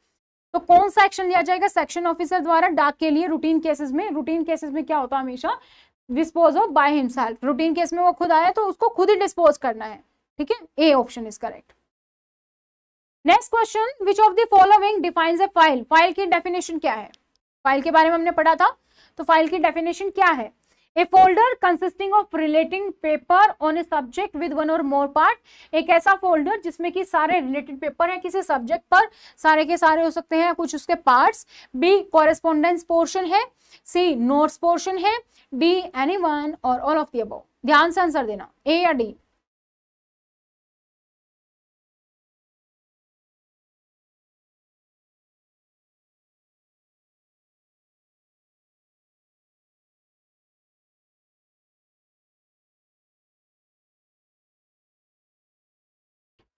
तो कौन सा एक्शन लिया जाएगा सेक्शन ऑफिसर द्वारा डाक के लिए रूटीन केसेस में क्या होता है हमेशा, dispose of by himself. Routine case में वो खुद आया तो उसको खुद ही डिस्पोज करना है, ठीक है, ए option is correct. Next question, which of the following defines A file, file की डेफिनेशन क्या है, फाइल के बारे में हमने पढ़ा था, तो फाइल की डेफिनेशन क्या है, A folder consisting of relating paper on a subject with one और मोर पार्ट, एक ऐसा फोल्डर जिसमें कि सारे रिलेटेड पेपर है किसी सब्जेक्ट पर, सारे के सारे हो सकते हैं, कुछ उसके पार्ट्स, बी कॉरेस्पॉन्डेंस पोर्शन है, सी नोट्स पोर्शन है, डी एनी वन और ऑल ऑफ द अबव। ध्यान से आंसर देना, ए या डी।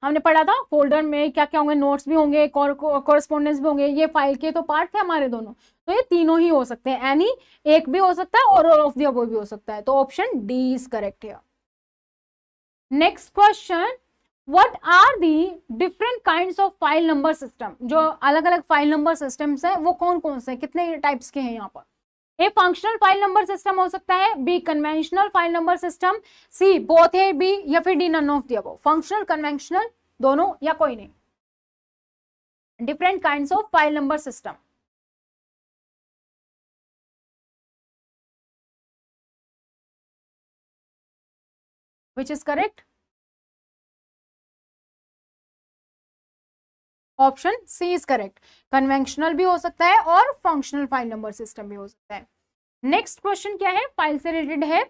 हमने पढ़ा था फोल्डर में क्या क्या होंगे, नोट्स भी होंगे, कॉरेस्पॉन्डेंस भी होंगे, ये फाइल के तो पार्ट थे हमारे दोनों, तो ये तीनों ही हो सकते हैं, एनी एक भी हो सकता है और ऑल ऑफ द अबव भी हो सकता है, तो ऑप्शन डी इज करेक्ट है। Next question, what are the different kinds of file number system, जो अलग अलग फाइल नंबर सिस्टम्स हैं वो कौन कौन से, कितने टाइप्स के हैं यहाँ पर। A functional file number system हो सकता है, B conventional file number system, C both है, बी या फिर D none of the above. Functional conventional दोनों या कोई नहीं। Different kinds of file number system, which is correct, option C is correct. Conventional भी हो सकता है और फंक्शनल फाइल नंबर सिस्टम भी हो सकता है। नेक्स्ट क्वेश्चन क्या है, फाइल से रिलेटेड है,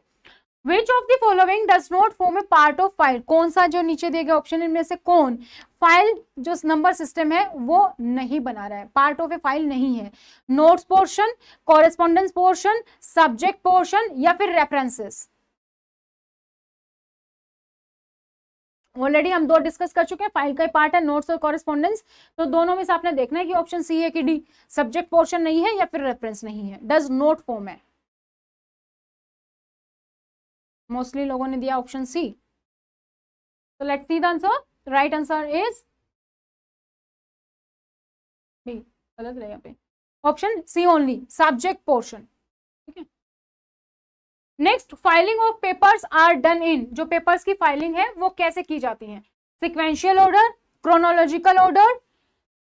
which of the following does not form A part of file, कौन सा जो नीचे दिए गए ऑप्शन इनमें से कौन फाइल जो नंबर सिस्टम है वो नहीं बना रहा है, पार्ट ऑफ ए फाइल नहीं है, notes portion, correspondence portion, subject portion या फिर रेफरेंसेस। ऑलरेडी हम दो डिस्कस कर चुके हैं, फाइल का पार्ट है नोट्स और कॉरेस्पॉन्डेंस, तो दोनों में से आपने देखना है कि ऑप्शन सी है कि डी, सब्जेक्ट पोर्शन नहीं है या फिर रेफरेंस नहीं है, डज नॉट फॉर्म है। मोस्टली लोगों ने दिया ऑप्शन सी, तो let's see the answer, right answer is B, गलत है यहाँ पे, option C only, subject portion, ठीक है। Next, filing of papers are done in, जो पेपर्स की फाइलिंग है वो कैसे की जाती है, sequential order, chronological order,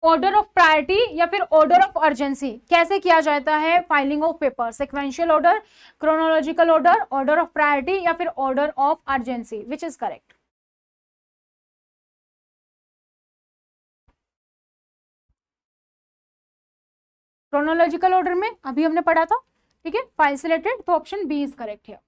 order of priority या फिर ऑर्डर ऑफ अर्जेंसी, कैसे किया जाता है filing of paper, sequential order, chronological order, order of priority या फिर order of urgency, which is correct. Chronological order में अभी हमने पढ़ा था, ठीक है, फाइल से रिलेटेड, तो ऑप्शन बी इज करेक्ट है।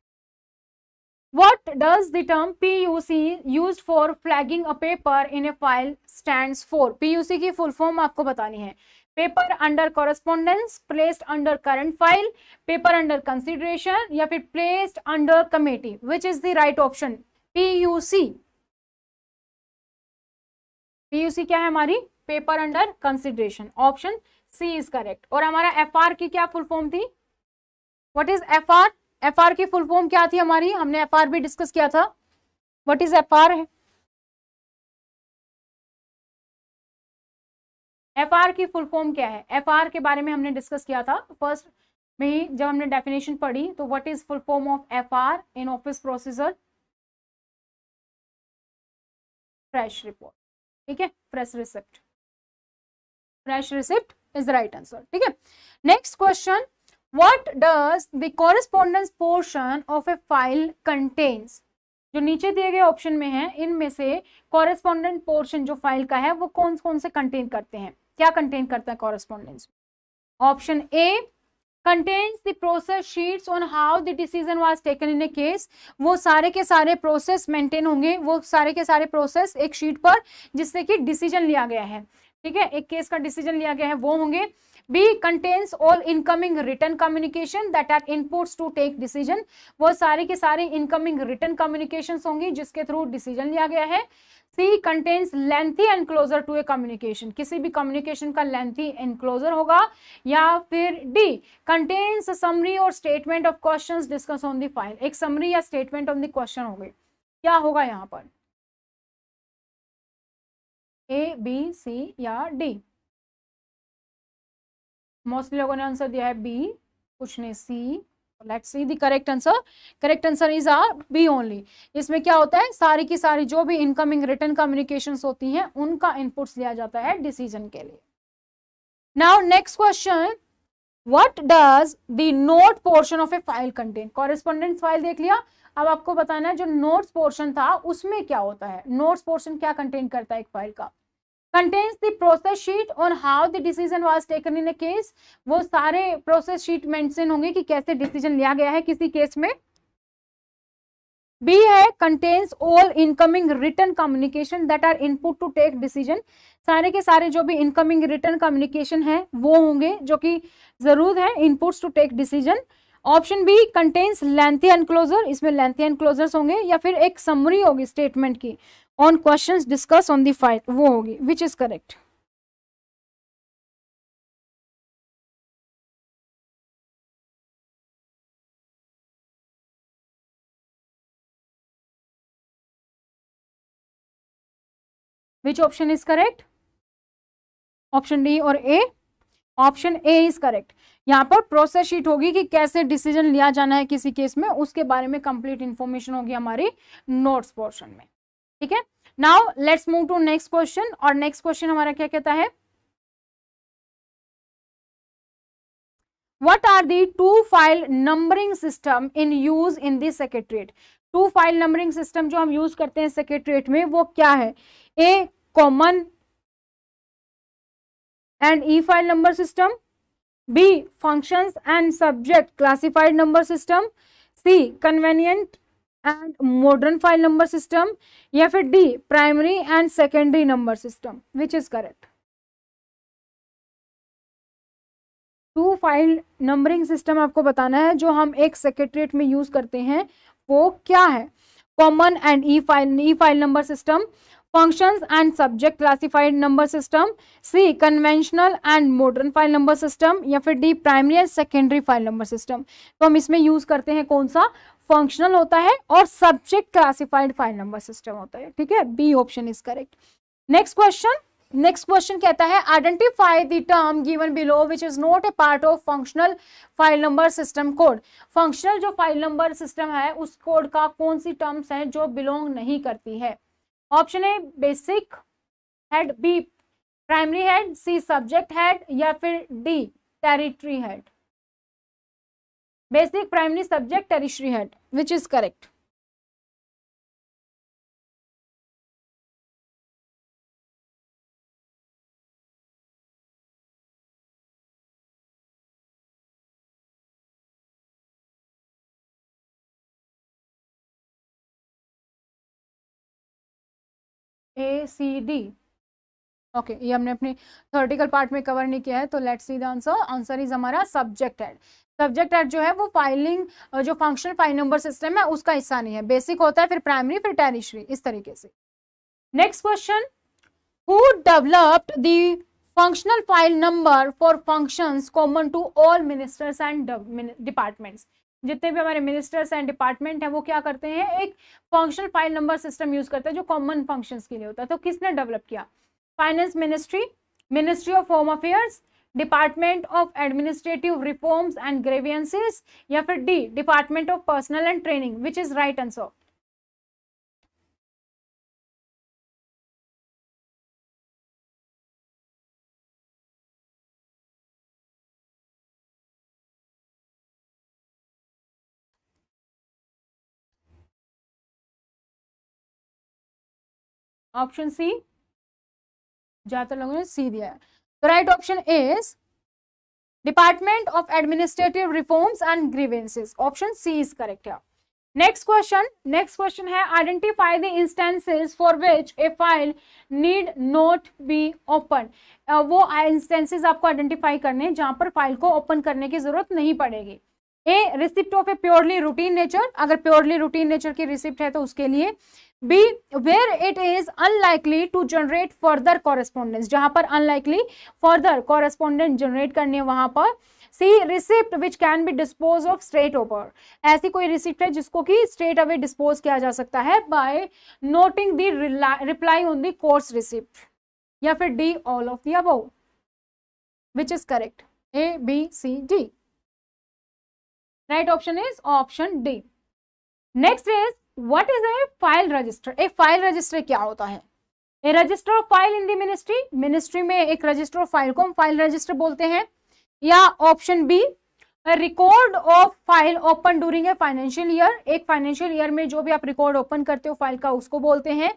What does the term PUC used for flagging a paper in a file stands for? PUC की फुल फॉर्म आपको बतानी है, paper under correspondence, placed under current file, paper under consideration या फिर placed under committee, which is the right option, PUC। PUC क्या है हमारी, paper under consideration, option C is correct. और हमारा FR की क्या फुल फॉर्म थी, व्हाट इज FR, FR की फुल फॉर्म क्या थी हमारी, हमने FR भी डिस्कस किया था, व्हाट इज FR है, FR की फुल फॉर्म क्या है, FR के बारे में हमने डिस्कस किया था फर्स्ट में ही जब हमने डेफिनेशन पढ़ी, तो what is full form of FR in office procedure, fresh report, ठीक है, fresh receipt, fresh receipt is the right answer, ठीक है। Next question, what does the correspondence portion of a file contains, जो नीचे दिए गए ऑप्शन में है इनमें से कॉरेस्पॉन्डेंट पोर्शन जो फाइल का है वो कौन कौन से कंटेन करते हैं, क्या कंटेन करता है correspondence. Option A contains the process sheets on how the decision was taken in a case, वो सारे के सारे प्रोसेस मेंटेन होंगे, वो सारे के सारे प्रोसेस एक शीट पर जिससे कि डिसीजन लिया गया है, ठीक है, एक केस का डिसीजन लिया गया है वो होंगे। B contains all incoming return communication that are inputs to take decision, वो सारे के सारे इनकमिंग रिटर्न कम्युनिकेशन होंगी जिसके थ्रू डिसीजन लिया गया है। C contains lengthy enclosure to a communication, किसी भी कम्युनिकेशन का लेंथी एनक्लोजर होगा। या फिर डी कंटेन्स समरी और statement of questions discuss on the file, एक समरी या स्टेटमेंट ऑन द क्वेश्चन हो गई, क्या होगा यहाँ पर ए बी सी या डी। मोस्टली लोगों ने आंसर दिया है बी, कुछ ने C. Let's see the correct answer, correct answer is ah B only. इसमें क्या होता है, सारी की सारी जो भी इनकमिंग रिटर्न कम्युनिकेशंस होती हैं उनका इनपुट्स लिया जाता है डिसीजन के लिए। Now next question, what does the note portion of a file contain, correspondence file देख लिया, अब आपको बताना है जो नोट्स पोर्शन था उसमें क्या होता है, नोट्स पोर्शन क्या कंटेन करता है एक फाइल का। Contains the process sheet on how the decision was taken in A case, वो सारे प्रोसेस शीट मेंशन होंगे कि कैसे डिसीजन लिया गया है किसी केस में। बी है contains all incoming return communication that are input to take decision, सारे के सारे जो भी इनकमिंग रिटर्न कम्युनिकेशन है वो होंगे जो कि जरूर है inputs to take decision. Option B contains lengthy enclosure, इसमें लेंथी एनक्लोजर्स होंगे या फिर एक समरी होगी स्टेटमेंट की on questions discuss on the file, वो होगी, which is correct. Which option is correct, option D और A, option A is correct. यहाँ पर प्रोसेस शीट होगी कि कैसे डिसीजन लिया जाना है किसी केस में, उसके बारे में कंप्लीट इंफॉर्मेशन होगी हमारी नोट्स पोर्शन में, ठीक है। Now let's move to next question, और नेक्स्ट क्वेश्चन हमारा क्या कहता है, what are the two file numbering system in use in the secretariat, two file numbering system जो हम यूज करते हैं सेक्रेटरिएट में वो क्या है। A common and e file number system, B functions and subject classified number system, C convenient and modern file number system, या फिर D primary and secondary number system, which is correct. Two file numbering system आपको बताना है जो हम एक secretariat में use करते हैं वो क्या है। Common and e file number system, functions and subject classified number system, C conventional and modern file number system, या फिर D primary and secondary file number system. तो हम इसमें यूज करते हैं कौन सा, फंक्शनल होता है और subject classified file number system होता है, ठीक है, B option is correct. Next question कहता है identify the term given below which is not a part of functional file number system code, functional जो फाइल नंबर सिस्टम है उस code का कौन सी टर्म्स है जो बिलोंग नहीं करती है। Option A basic head, B primary head, C subject head, या फिर D territory head. Basic, primary, subject, territory head, which is correct. A C D, okay, ये हमने अपने थ्योरेटिकल पार्ट में कवर नहीं किया है, तो let's see the answer, answer is हमारा सब्जेक्ट हेड। सब्जेक्ट हेड जो है वो फाइलिंग जो फंक्शनल फाइल नंबर सिस्टम है उसका हिस्सा नहीं है, बेसिक होता है, फिर प्राइमरी, फिर टेरिटरी, इस तरीके से। Next question, who developed the functional file number for functions common to all ministers and departments, जितने भी हमारे मिनिस्टर्स एंड डिपार्टमेंट है वो क्या करते हैं, एक functional file number system use करते हैं जो कॉमन फंक्शंस के लिए होता है। तो किसने डेवलप किया, finance ministry, ministry of home affairs, department of administrative reforms and grievances, या फिर D department of personnel and training, which is right answer. Option C, ज्यादातर लोगों ने सी दिया है। तो right option is department of administrative reforms and grievances, option C is correct है। Next question है identify the instances for which a file need not be open. वो instances आपको आइडेंटिफाई करने हैं जहां पर फाइल को ओपन करने की जरूरत नहीं पड़ेगी। A receipt of a purely routine nature, अगर प्योरली रूटीन नेचर की रिसिप्ट है तो उसके लिए। B where it is unlikely to generate further correspondence, जहां पर अनलाइकली फर्दर कॉरेस्पॉन्डेंट जनरेट करनी है वहां पर। C receipt which can be dispose of straight over, ऐसी कोई रिसिप्ट है जिसको कि स्ट्रेट अवे डिस्पोज किया जा सकता है by noting the reply on the course receipt. या फिर D all of the above, which is correct, A B C D. Right option is option D. Next is what is a file register. एक file register क्या होता है? A register of file in the ministry, ministry में एक register of file को हम file register बोलते हैं। या option B record of file open during a financial year, एक फाइनेंशियल ईयर में जो भी आप रिकॉर्ड ओपन करते हो फाइल का उसको बोलते हैं।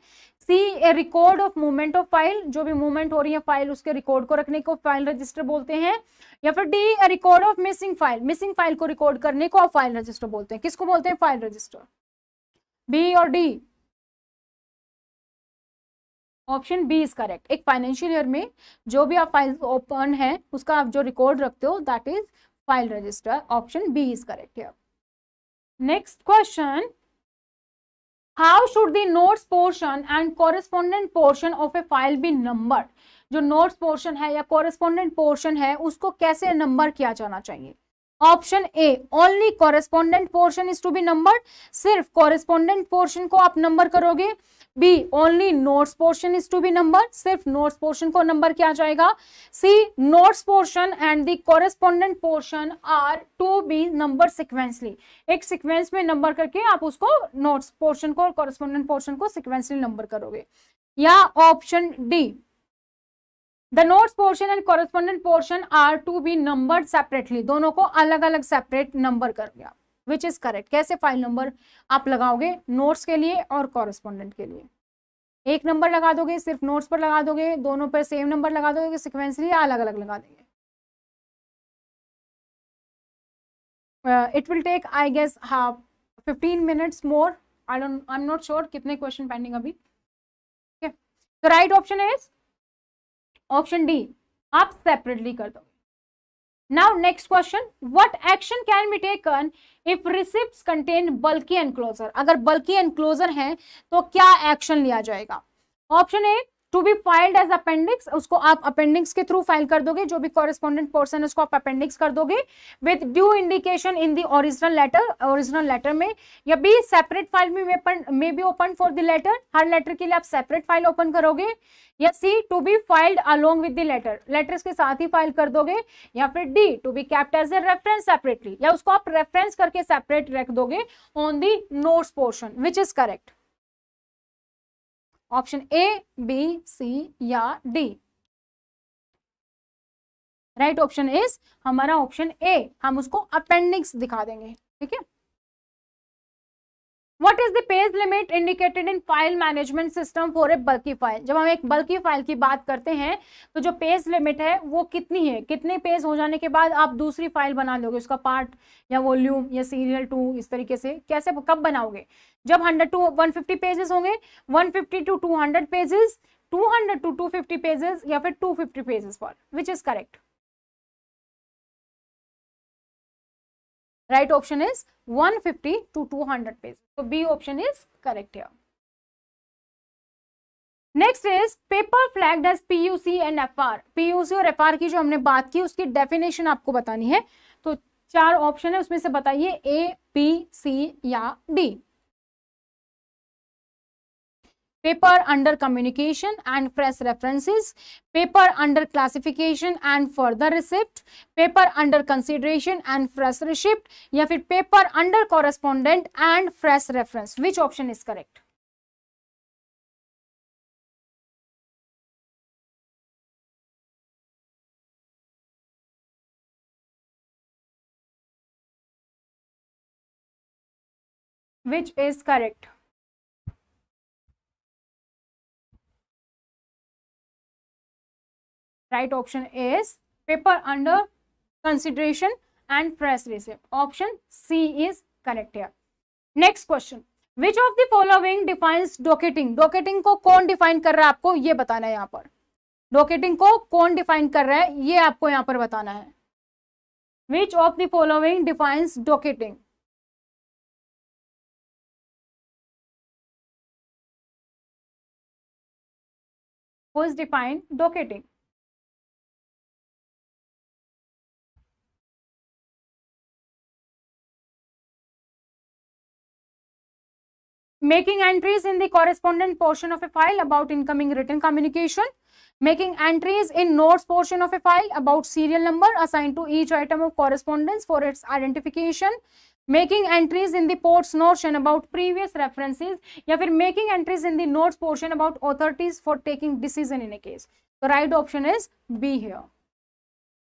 C a record of movement of file, जो भी मूवमेंट हो रही है फाइल उसके रिकॉर्ड को रखने को फाइल रजिस्टर बोलते हैं। या फिर D A record of missing file, missing file को रिकॉर्ड करने को आप फाइल रजिस्टर बोलते हैं। किसको बोलते हैं? File register. बी और D, option B is correct. एक फाइनेंशियल ईयर में जो भी आप फाइल ओपन है उसका आप जो रिकॉर्ड रखते हो that is file register, option B is correct here. Next question, how should the notes portion and correspondent portion of a file be numbered. जो नोट्स पोर्शन है या कॉरेस्पॉन्डेंट पोर्शन है उसको कैसे नंबर किया जाना चाहिए? Option A only correspondent portion is to be numbered, सिर्फ कॉरेस्पॉन्डेंट पोर्शन को आप नंबर करोगे। B only notes portion is to be numbered, सिर्फ नोट्स पोर्शन को नंबर किया जाएगा। C notes portion and the correspondent portion are to be number sequentially, एक sequence में नंबर करके आप उसको नोट्स पोर्शन को और कॉरेस्पॉन्डेंट पोर्शन को सिक्वेंसली नंबर करोगे। या option D the notes portion and correspondent portion are to be numbered separately, दोनों को अलग अलग सेपरेट नंबर कर दिया, विच इज करेक्ट। कैसे फाइल नंबर आप लगाओगे नोट्स के लिए और कॉरेस्पॉन्डेंट के लिए? एक नंबर लगा दोगे सिर्फ नोट्स पर लगा दोगे, दोनों पर सेम नंबर लगा दोगे सिक्वेंसली, अलग अलग लगा देंगे? It will take I guess 15 minutes मोर, आई एम नॉट श्योर कितने क्वेश्चन पेंडिंग अभी। तो right option is option D, आप सेपरेटली कर दो। Now next question, what action can be taken if receipts contain bulky enclosure. अगर bulky enclosure है तो क्या एक्शन लिया जाएगा? Option A to be filed as appendix, उसको आप अपेंडिक्स के थ्रू फाइल कर दोगे, जो भी कॉरेस्पॉन्डेंट पोर्शन है उसको आप अपेंडिक्स कर दोगे with due indication in the original letter में। या बी सेपरेट फाइल में be open for the letter, हर लेटर के लिए आप सेपरेट फाइल ओपन करोगे। या C to be filed along with the letter, letters के साथ ही फाइल कर दोगे। या फिर D to be kept as a reference separately, या उसको आप रेफरेंस करके सेपरेट रख दोगे on the notes portion, which is correct? Option A, B, C या डी? राइट ऑप्शन इज हमारा ऑप्शन ए, हम उसको अपेंडिक्स दिखा देंगे। ठीक है। What is the page limit indicated in file management system for a bulky file? जब हम एक बल्कि फाइल की बात करते हैं तो जो पेज लिमिट है वो कितनी है, कितने पेज हो जाने के बाद आप दूसरी फाइल बना लोगे, उसका पार्ट या वॉल्यूम या सीरियल 2 इस तरीके से कैसे कब बनाओगे? जब 100 to 150 पेजेस होंगे, 150 to 200 पेजेस, 200 to 250 पेजेस या फिर 250 पेजेस पर, which is correct? Right option is 150 to 200 page, तो B option is correct here. Next is paper flagged as PUC and FR. PUC और एफआर की जो हमने बात की उसकी डेफिनेशन आपको बतानी है, तो 4 ऑप्शन है उसमें से बताइए ए, बी, सी या D. Paper under communication and press references, paper under classification and further receipt, paper under consideration and fresh receipt, या फिर paper under correspondent and fresh reference. Which option is correct? Which is correct? Right option is paper under consideration and press receipt. Option C is correct here. Next question, which of the following defines docketing. Docketing को कौन define कर रहा है आपको ये बताना है. यहाँ पर डॉकेटिंग को कौन डिफाइन कर रहा है ये आपको यहाँ पर बताना है. Which of the following defines docketing. Who is defined docketing? Making entries in the correspondent portion of a file about incoming written communication. Making entries in notes portion of a file about serial number assigned to each item of correspondence for its identification. Making entries in the ports notion about previous references, या फिर making entries in the notes portion about authorities for taking decision in a case. The right option is B here.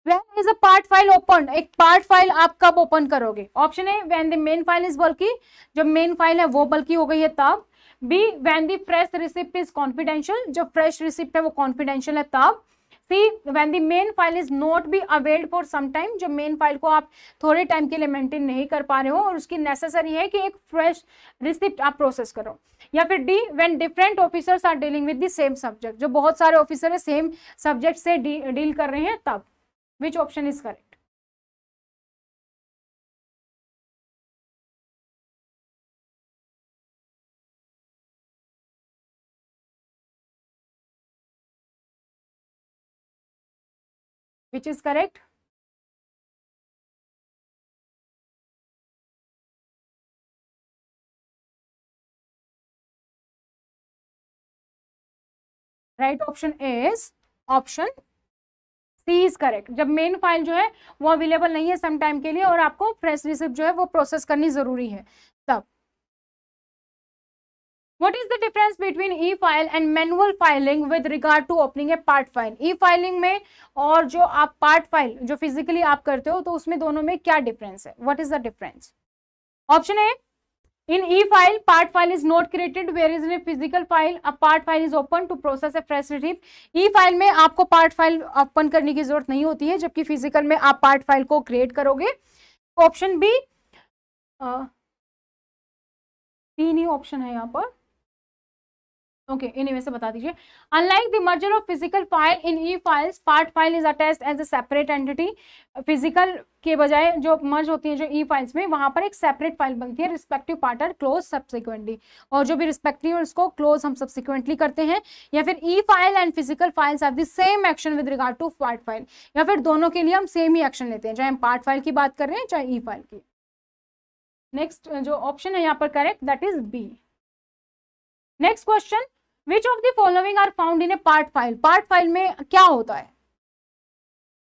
When is a part file opened? एक part file आप कब open करोगे? Option A, when the main file is bulky, जब main file है वो bulky हो गई है तब. B, when the fresh receipt is confidential, जब fresh receipt है वो confidential है तब. C, when the main file is not be availed for some time, जब main file को आप थोड़े टाइम के लिए मेंटेन नहीं कर पा रहे हो और उसकी नेसेसरी है कि एक फ्रेश रिसिप्ट आप प्रोसेस करो. या फिर D, when different officers are dealing with the same subject, जो बहुत सारे ऑफिसर है सेम सब्जेक्ट से डील कर रहे हैं तब. Which option is correct? Which is correct? Right option is option C is correct. जब मेन फाइल जो है वो अवेलेबल नहीं है सम टाइम के लिए और आपको फ्रेश रिसिप्ट जो है वो प्रोसेस करनी जरूरी है तब. What is the difference between e-file and manual filing with regard to opening a part file? E-filing में और जो आप part file जो physically आप करते हो तो उसमें दोनों में क्या difference है? What is the difference? Option A, in e-file, part file is not created, whereas in a physical file, a part file is open to process a fresh receipt. E-file में आपको part file open करने की जरूरत नहीं होती है, जबकि physical में आप part file को create करोगे. Option B, तीन ही ऑप्शन है यहाँ पर. ओके इन्हीं में से बता दीजिए. Unlike the merger of physical file in e files, part file is attached as a separate entity. Physical के बजाय जो मर्ज होती है जो ई फाइल्स में वहां पर एक सेपरेट फाइल बनती है. Respective part are close subsequently, और जो भी रिस्पेक्टिव उसको क्लोज हम सब्सिक्वेंटली करते हैं. या फिर E file and physical files have the same action with regard to part file, या फिर दोनों के लिए हम सेम ही एक्शन लेते हैं, चाहे हम पार्ट फाइल की बात कर रहे हैं चाहे ई फाइल की. नेक्स्ट जो ऑप्शन है यहाँ पर correct, that is B. Next question, which of the following are found in a part file. Part file में क्या होता है?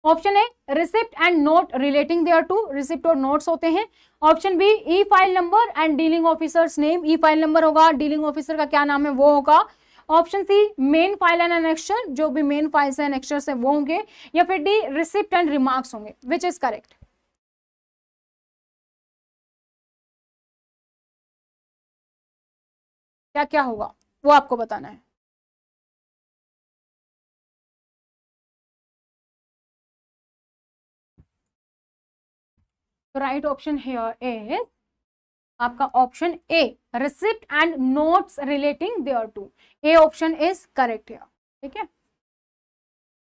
Option A, receipt and note relating thereto. Receipt और नोट्स होते हैं. Option B, e file number and dealing officer's name. E file number होगा, dealing officer का क्या नाम है वो होगा. Option C, main file and annexure, जो भी मेन फाइल्स हैं एनेक्सर्स हैं वो होंगे. या फिर डी, रिसिप्ट एंड रिमार्क्स होंगे. Which is correct? क्या क्या होगा वो आपको बताना है. राइट ऑप्शन हियर इज आपका option A, receipt and notes relating thereto. A option is correct here. ठीक है.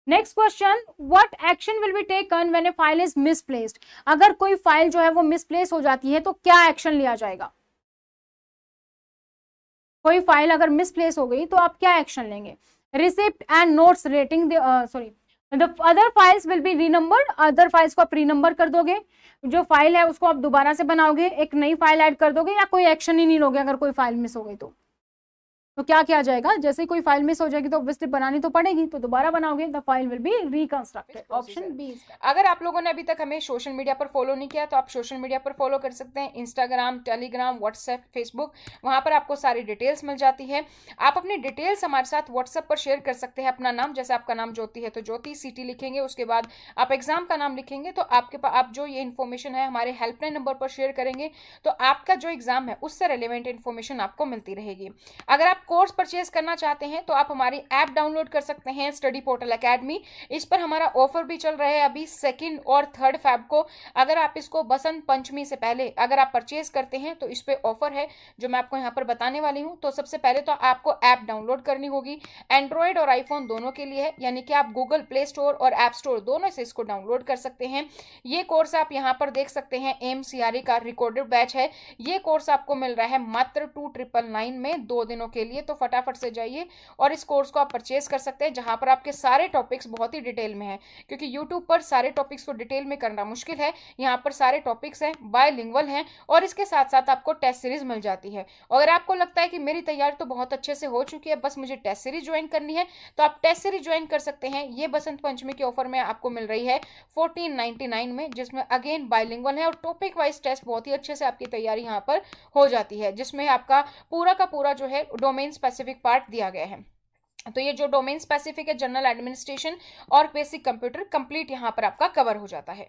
Next question, what action will be taken when a file is misplaced. अगर कोई फाइल जो है वो मिसप्लेस हो जाती है तो क्या एक्शन लिया जाएगा? कोई फाइल अगर मिसप्लेस हो गई तो आप क्या एक्शन लेंगे? Receipt and notes rating the other files will be renumbered. Other files को आप रीनंबर कर दोगे. जो फाइल है उसको आप दोबारा से बनाओगे, एक नई फाइल ऐड कर दोगे, या कोई एक्शन ही नहीं लोगे अगर कोई फाइल मिस हो गई तो क्या किया जाएगा? जैसे कोई फाइल मिस हो जाएगी तो ऑब्वियसली बनानी तो पड़ेगी, तो दोबारा बनाओगे. The file will be reconstructed. Option B. अगर आप लोगों ने अभी तक हमें सोशल मीडिया पर फॉलो नहीं किया तो आप सोशल मीडिया पर फॉलो कर सकते हैं. इंस्टाग्राम, टेलीग्राम, व्हाट्सएप, फेसबुक, वहां पर आपको सारी डिटेल्स मिल जाती है. आप अपनी डिटेल्स हमारे साथ व्हाट्सएप पर शेयर कर सकते हैं. अपना नाम, जैसे आपका नाम ज्योति है तो ज्योति सिटी लिखेंगे, उसके बाद आप एग्जाम का नाम लिखेंगे, तो आपके पास आप जो ये इन्फॉर्मेशन है हमारे हेल्पलाइन नंबर पर शेयर करेंगे तो आपका जो एग्जाम है उससे रिलेवेंट इन्फॉर्मेशन आपको मिलती रहेगी. अगर आप कोर्स परचेज करना चाहते हैं तो आप हमारी ऐप डाउनलोड कर सकते हैं स्टडी पोर्टल एकेडमी। इस पर हमारा ऑफर भी चल रहा है अभी 2 और 3 फेब को। अगर आप इसको बसंत पंचमी से पहले अगर आप परचेज करते हैं तो इस पे ऑफर है जो मैं आपको यहाँ पर बताने वाली हूँ। तो सबसे पहले तो आपको ऐप डाउनलोड करनी होगी, एंड्रॉयड और आईफोन दोनों के लिए है, यानी कि आप गूगल प्ले स्टोर और ऐप स्टोर दोनों से इसको डाउनलोड कर सकते हैं। ये कोर्स आप यहाँ पर देख सकते हैं AIMCRE का रिकॉर्डेड बैच है। ये कोर्स आपको मिल रहा है मात्र 2999 में 2 दिनों के लिए। तो फटाफट से जाइए और इस कोर्स को आप परचेज कर सकते हैं, जहां पर आपके सारे टॉपिक्स बहुत ही डिटेल में है, क्योंकि यूट्यूब पर सारे टॉपिक्स को डिटेल में करना मुश्किल है। यहाँ पर सारे टॉपिक्स हैं, बायलिंगुअल हैं और इसके साथ साथ आपको टेस्ट सीरीज मिल जाती है। अगर आपको लगता है कि मेरी तैयारी तो बहुत अच्छे से हो चुकी है, बस मुझे टेस्ट सीरीज ज्वाइन करनी है, तो आप टेस्ट सीरीज ज्वाइन कर सकते हैं। ये बसंत पंचमी के ऑफर में आपको मिल रही है 1499 में, जिसमें अगेन बायलिंगुअल है और टॉपिक वाइज टेस्ट बहुत ही अच्छे से आपकी तैयारी यहाँ पर हो जाती है, जिसमें आपका पूरा का पूरा जो है डोमेन स्पेसिफिक पार्ट दिया गया है। तो ये जो डोमेन स्पेसिफिक है, जनरल एडमिनिस्ट्रेशन और बेसिक कंप्यूटर कंप्लीट यहाँ पर आपका कवर हो जाता है।